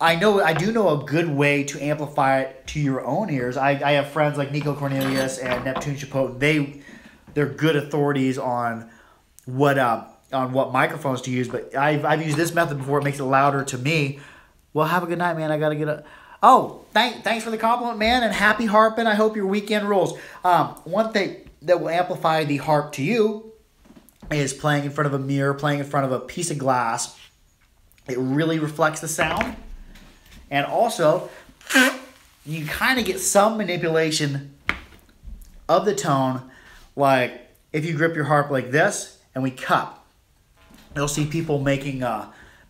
I do know a good way to amplify it to your own ears. I have friends like Nico Cornelius and Neptune Chapotin. They're good authorities on what microphones to use. But I've used this method before. It makes it louder to me. Well, have a good night, man. I gotta get up. Oh, thanks for the compliment, man, and happy harping. I hope your weekend rolls. One thing that will amplify the harp to you is playing in front of a mirror, playing in front of a piece of glass. It really reflects the sound. And also, you kind of get some manipulation of the tone, like if you grip your harp like this and we cup. You'll see people making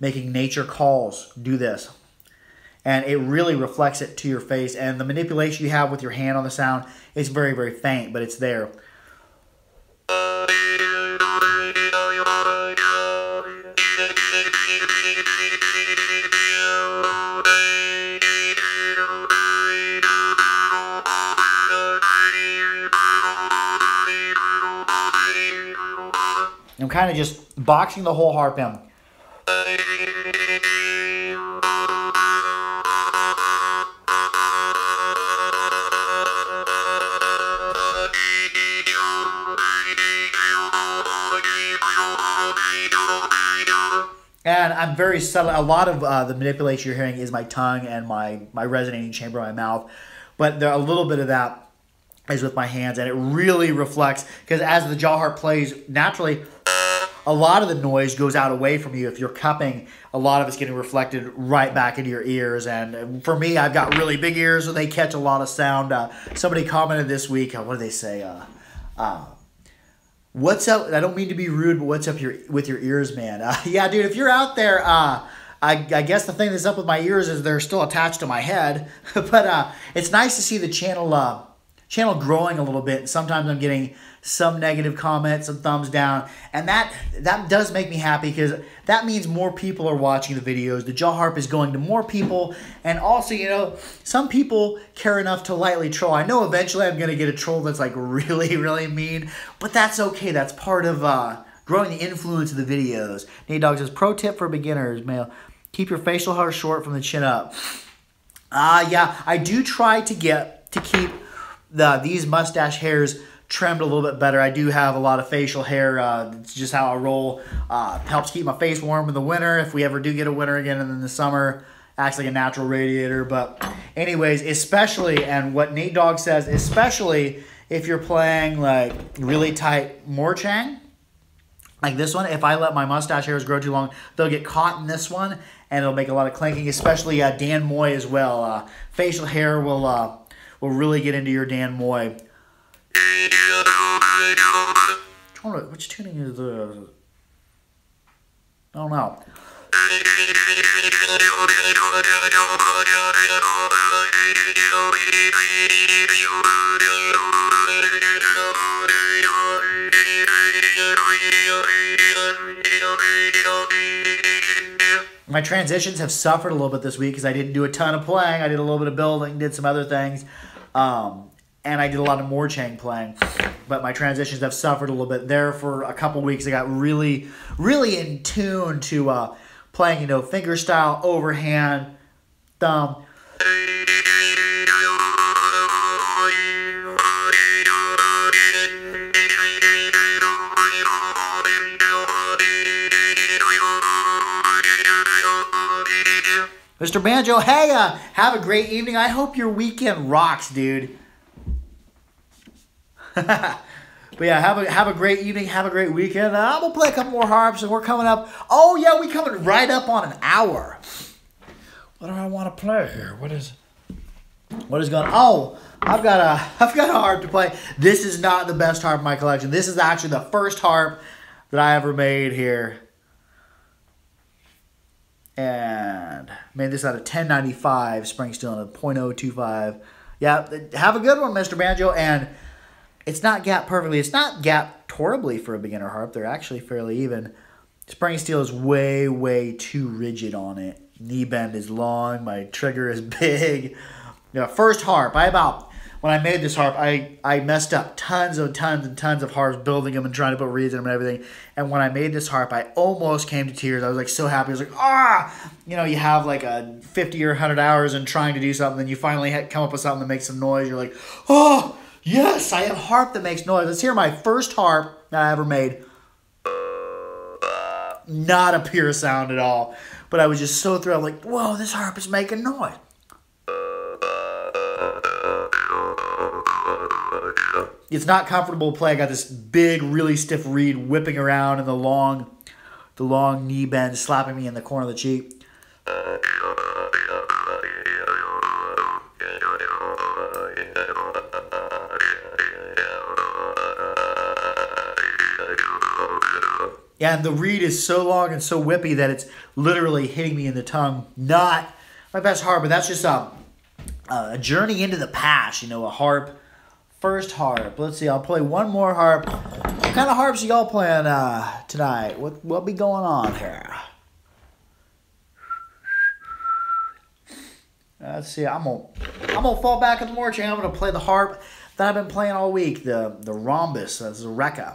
nature calls do this. And it really reflects it to your face. And the manipulation you have with your hand on the sound is very, very faint, but it's there. I'm kind of just boxing the whole harp in. And I'm very subtle. A lot of the manipulation you're hearing is my tongue and my resonating chamber in my mouth. But there a little bit of that is with my hands. And it really reflects, because as the jaw harp plays, naturally, a lot of the noise goes out away from you. If you're cupping, a lot of it's getting reflected right back into your ears. And for me, I've got really big ears, so they catch a lot of sound. Somebody commented this week, what did they say? What's up? I don't mean to be rude, but what's up with your ears, man? Yeah, dude, if you're out there, I guess the thing that's up with my ears is they're still attached to my head. But it's nice to see the channel growing a little bit. Sometimes I'm getting some negative comments, some thumbs down, and that does make me happy, because that means more people are watching the videos. The jaw harp is going to more people, and also, you know, some people care enough to lightly troll. I know eventually I'm going to get a troll that's like really, really mean, but that's okay. That's part of growing the influence of the videos. Nate Dog says, pro tip for beginners, male, keep your facial hair short from the chin up. Yeah, I do try to keep these mustache hairs trimmed a little bit better. I do have a lot of facial hair. It's just how I roll. Helps keep my face warm in the winter, if we ever do get a winter again, and in the summer acts like a natural radiator. But anyways, especially, and what Nate Dog says, especially if you're playing like really tight Morchang, like this one, if I let my mustache hairs grow too long, they'll get caught in this one, and it'll make a lot of clanking, especially Dan Moy as well. Facial hair will really get into your Dan Moy. Which tuning is the... I don't know. My transitions have suffered a little bit this week because I didn't do a ton of playing. I did a little bit of building, did some other things. And I did a lot of Morchang playing, but my transitions have suffered a little bit there for a couple weeks. I got really, really in tune to playing, you know, finger style, overhand, thumb. Mr. Banjo, hey, have a great evening. I hope your weekend rocks, dude. But yeah, have a great evening, have a great weekend. I'm gonna play a couple more harps, and we're coming up. Oh yeah, we coming right up on an hour. What do I want to play here? What is going? Oh, I've got a harp to play. This is not the best harp in my collection. This is actually the first harp that I ever made here, and made this out of 1095 spring steel and a .025. Yeah, have a good one, Mr. Banjo. And it's not gapped perfectly. It's not gapped horribly for a beginner harp. They're actually fairly even. Spring steel is way, way too rigid on it. Knee bend is long. My trigger is big. You know, first harp. When I made this harp, I messed up tons and tons of harps, building them and trying to put reeds in them and everything. And when I made this harp, I almost came to tears. I was like so happy. I was like, you know, you have like a 50 or 100 hours in trying to do something, then you finally come up with something that makes some noise. You're like, oh, yes, I have a harp that makes noise. Let's hear my first harp that I ever made. Not a pure sound at all. But I was just so thrilled. Like, whoa, this harp is making noise. It's not comfortable to play. I got this big, really stiff reed whipping around, and the long knee bend slapping me in the corner of the cheek. Yeah, and the reed is so long and so whippy that it's literally hitting me in the tongue. Not my best harp, but that's just a journey into the past, you know, a harp. First harp. Let's see, I'll play one more harp. What kind of harps are y'all playing tonight? What be going on here? Let's see, I'm gonna fall back in the Morchang. I'm gonna play the harp that I've been playing all week, the rhombus, the Rekka.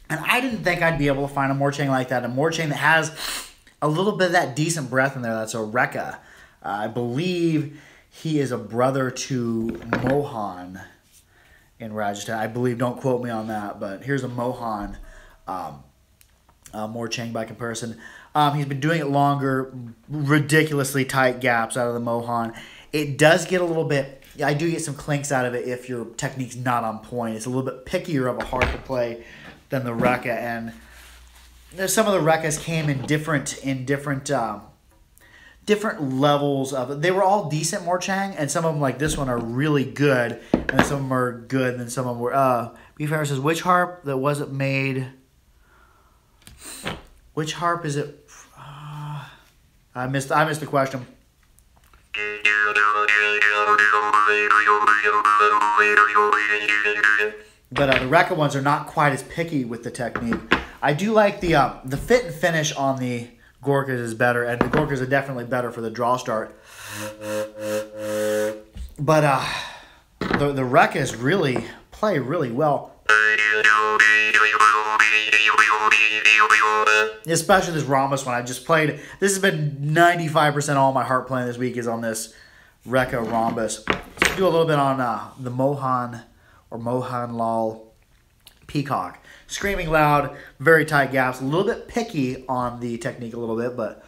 And I didn't think I'd be able to find a Morchang like that. A Morchang that has a little bit of that decent breath in there. That's a Rekka. I believe he is a brother to Mohan in Rajasthan. I believe, don't quote me on that, but here's a Mohan Morchang by comparison. He's been doing it longer, ridiculously tight gaps out of the Mohan. It does get a little bit, I do get some clinks out of it if your technique's not on point. It's a little bit pickier of a harp to play than the Rekka, and some of the Rekkas came in different levels of it. They were all decent Morchang, and some of them, like this one, are really good, and then some of them are good, and then some of them were. Beefhair says, which harp that wasn't made? Which harp is it? I missed the question. But the Rekka ones are not quite as picky with the technique. I do like the fit and finish on the Gorkas is better, and the Gorkas are definitely better for the draw start. But the Rekkas really play really well. Especially this Rhombus one I just played. This has been 95% all my harp playing this week is on this Rekka Rhombus. So do a little bit on the Mohan or Mohan Lal Peacock. Screaming loud, very tight gaps, a little bit picky on the technique a little bit, but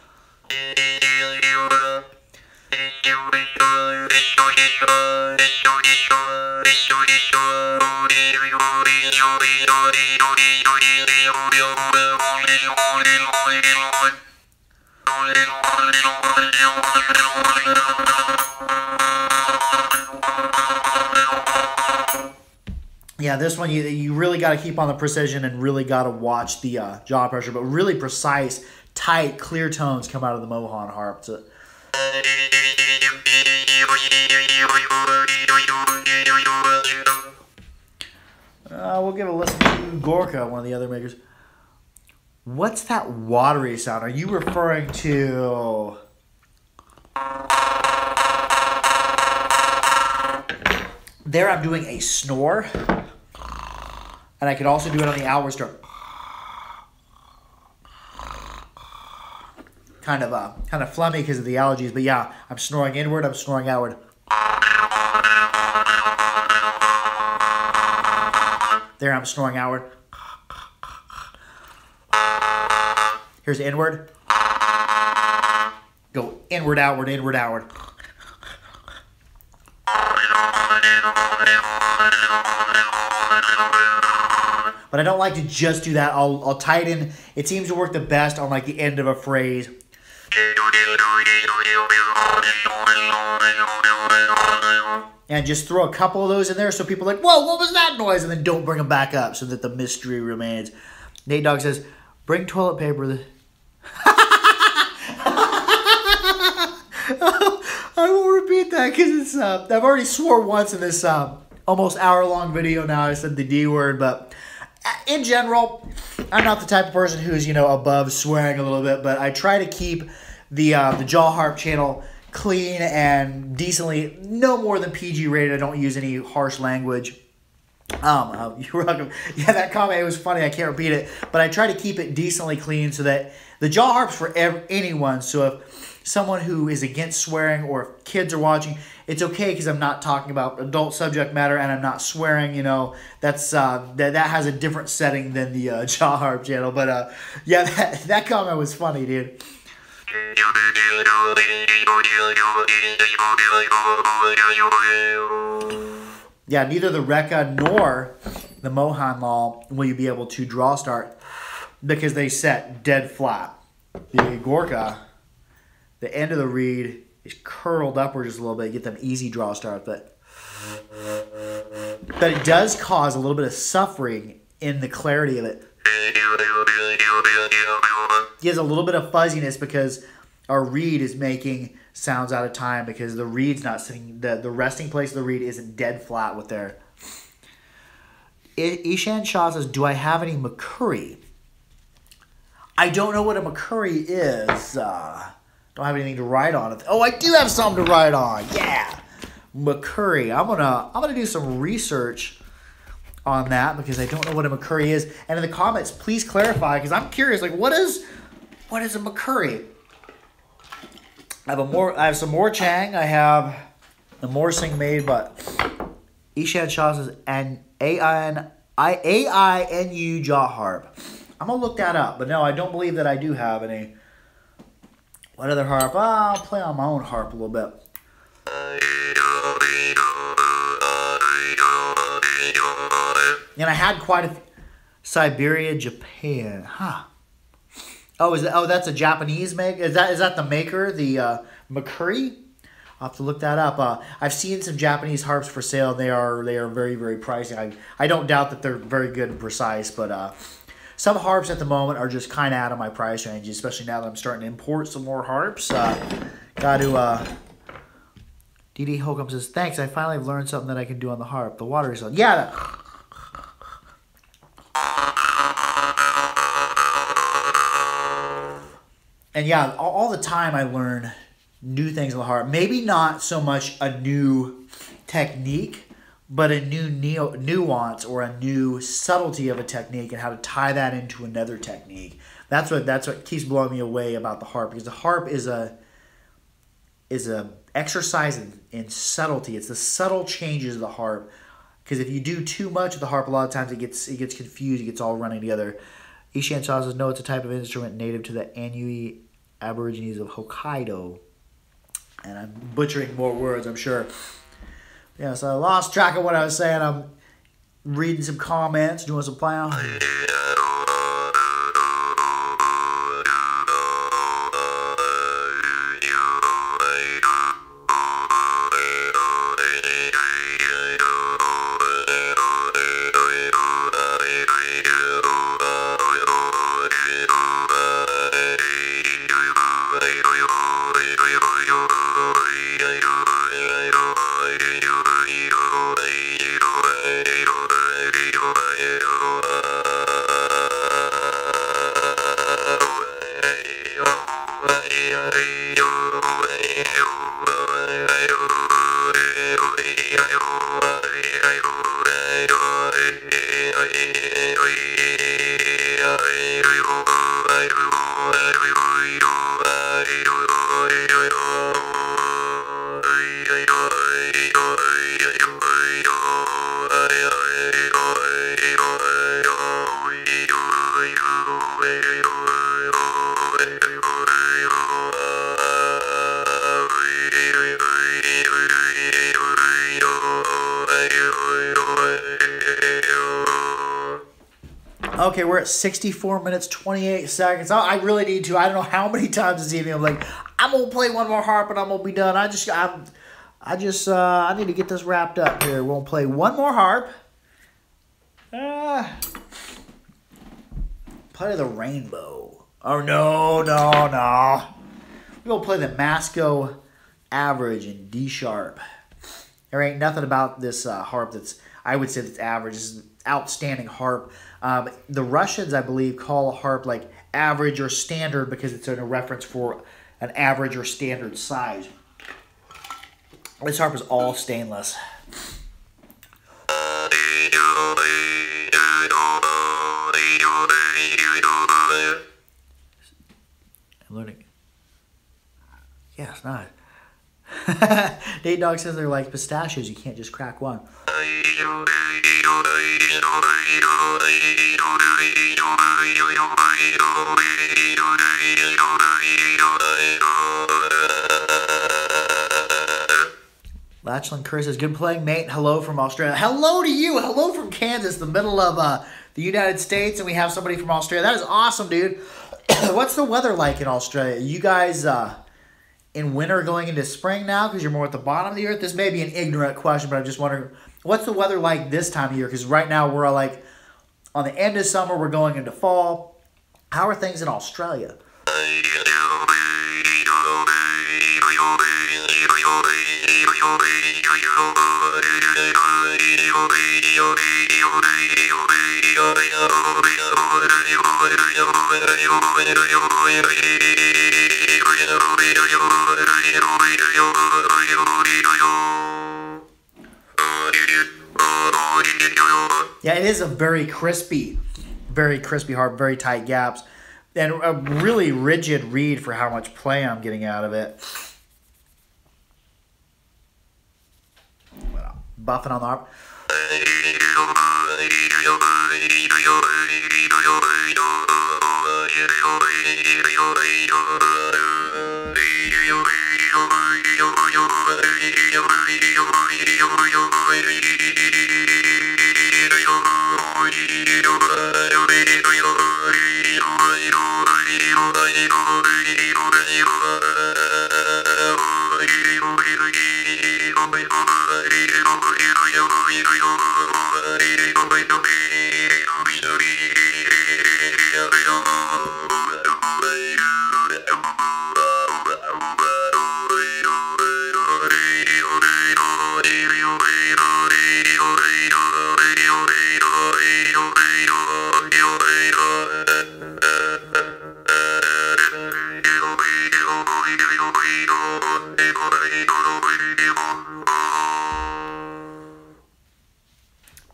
yeah, this one you really got to keep on the precision and really got to watch the jaw pressure, but really precise, tight, clear tones come out of the Mohan harp. So, we'll give a listen to Gorka, one of the other makers. What's that watery sound? Are you referring to... There I'm doing a snore. And I can also do it on the outward start. Kind of phlegmy because of the allergies, but yeah, I'm snoring inward, I'm snoring outward. There I'm snoring outward. Here's inward. Go inward, outward, inward, outward. But I don't like to just do that. I'll tighten. It seems to work the best on like the end of a phrase. And just throw a couple of those in there so people are like, whoa, what was that noise? And then don't bring them back up so that the mystery remains. Nate Dogg says, bring toilet paper. I won't repeat that because it's I've already swore once in this almost hour-long video now. I said the D word, but in general, I'm not the type of person who's, you know, above swearing a little bit, but I try to keep the Jaw Harp channel clean and decently, no more than PG rated. I don't use any harsh language. You're welcome. Yeah, that comment, it was funny. I can't repeat it, but I try to keep it decently clean so that the jaw harp's for anyone. So if someone who is against swearing or if kids are watching, it's okay because I'm not talking about adult subject matter and I'm not swearing. You know, that's that has a different setting than the jaw harp channel. But yeah, that comment was funny, dude. Yeah, neither the Rekka nor the Mohan Law will you be able to draw start because they set dead flat. The Gorka, the end of the reed is curled upward just a little bit. You get them easy draw start, but it does cause a little bit of suffering in the clarity of it. He has a little bit of fuzziness because our reed is making sounds out of time because the reed's not sitting, the resting place of the reed isn't dead flat with their... Ishan Shah says, do I have any McCurry? I don't know what a McCurry is. Don't have anything to write on it. Oh, I do have something to write on. Yeah. McCurry. I'm gonna do some research on that because I don't know what a McCurry is. And in the comments, please clarify because I'm curious. Like, what is a McCurry? I have some more Chang. I have the Morsing made, but Ishan Shah says an AINU jaw harp. I'm gonna look that up, but no, I don't believe that I do have any. What other harp? I'll play on my own harp a little bit. And I had quite a Siberia, Japan. Huh. Oh, that's a Japanese make? Is that the maker, the McCurry? I'll have to look that up. I've seen some Japanese harps for sale. They are very, very pricey. I don't doubt that they're very good and precise, but some harps at the moment are just kind of out of my price range, especially now that I'm starting to import some more harps. Got to... DD Holcomb says, thanks, I finally have learned something that I can do on the harp. The water is on. Yeah, and yeah, all the time I learn new things on the harp. Maybe not so much a new technique, but a new nuance or a new subtlety of a technique and how to tie that into another technique. That's what keeps blowing me away about the harp, because the harp is a exercise in subtlety. It's the subtle changes of the harp. Because if you do too much of the harp, a lot of times it gets confused. It gets all running together. Ishan Shah says, no, it's a type of instrument native to the Anhui Aborigines of Hokkaido. And I'm butchering more words, I'm sure. Yeah, so I lost track of what I was saying. I'm reading some comments, doing some playing. Okay, we're at 64 minutes, 28 seconds. I really need to. I don't know how many times this evening I'm like, I'm going to play one more harp and I'm going to be done. I need to get this wrapped up here. We'll play one more harp. Play the rainbow. Oh, no. We're going to play the Masco average in D sharp. There ain't nothing about this harp I would say that's average. This is an outstanding harp. The Russians, I believe, call a harp like average or standard because it's in a reference for an average or standard size. This harp is all stainless. I'm learning. Yeah, it's not. Nate Dogg says they're like pistachios. You can't just crack one. Latchland Curse says, good playing, mate. Hello from Australia. Hello to you. Hello from Kansas, the middle of the United States, and we have somebody from Australia. That is awesome, dude. What's the weather like in Australia? You guys in winter going into spring now because you're more at the bottom of the earth? This may be an ignorant question, but I'm just wondering, what's the weather like this time of year? Because right now we're like on the end of summer, we're going into fall. How are things in Australia? Yeah, it is a very crispy harp, very tight gaps, and a really rigid reed for how much play I'm getting out of it. Buffing on the harp.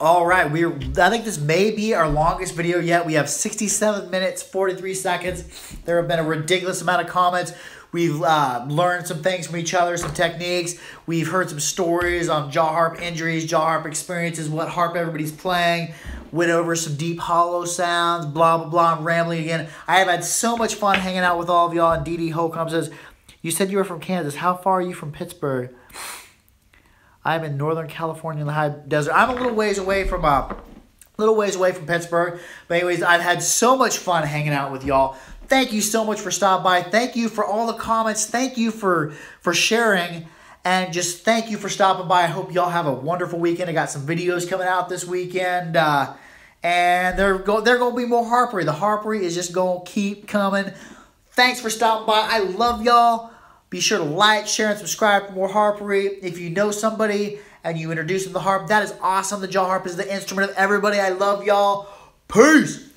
All right, I think this may be our longest video yet. We have 67 minutes, 43 seconds. There have been a ridiculous amount of comments. We've learned some things from each other, some techniques. We've heard some stories on jaw harp injuries, jaw harp experiences, what harp everybody's playing. Went over some deep hollow sounds, blah, blah, blah. I'm rambling again. I have had so much fun hanging out with all of y'all. And DD Holcomb says, you said you were from Kansas. How far are you from Pittsburgh? I'm in Northern California in the high desert. I'm a little ways away from Pittsburgh. But anyways, I've had so much fun hanging out with y'all. Thank you so much for stopping by. Thank you for all the comments. Thank you for sharing. And just thank you for stopping by. I hope y'all have a wonderful weekend. I got some videos coming out this weekend. And they're going to be more harpery. The harpery is just going to keep coming. Thanks for stopping by. I love y'all. Be sure to like, share, and subscribe for more harpery. If you know somebody and you introduce them to the harp, that is awesome. The jaw harp is the instrument of everybody. I love y'all. Peace.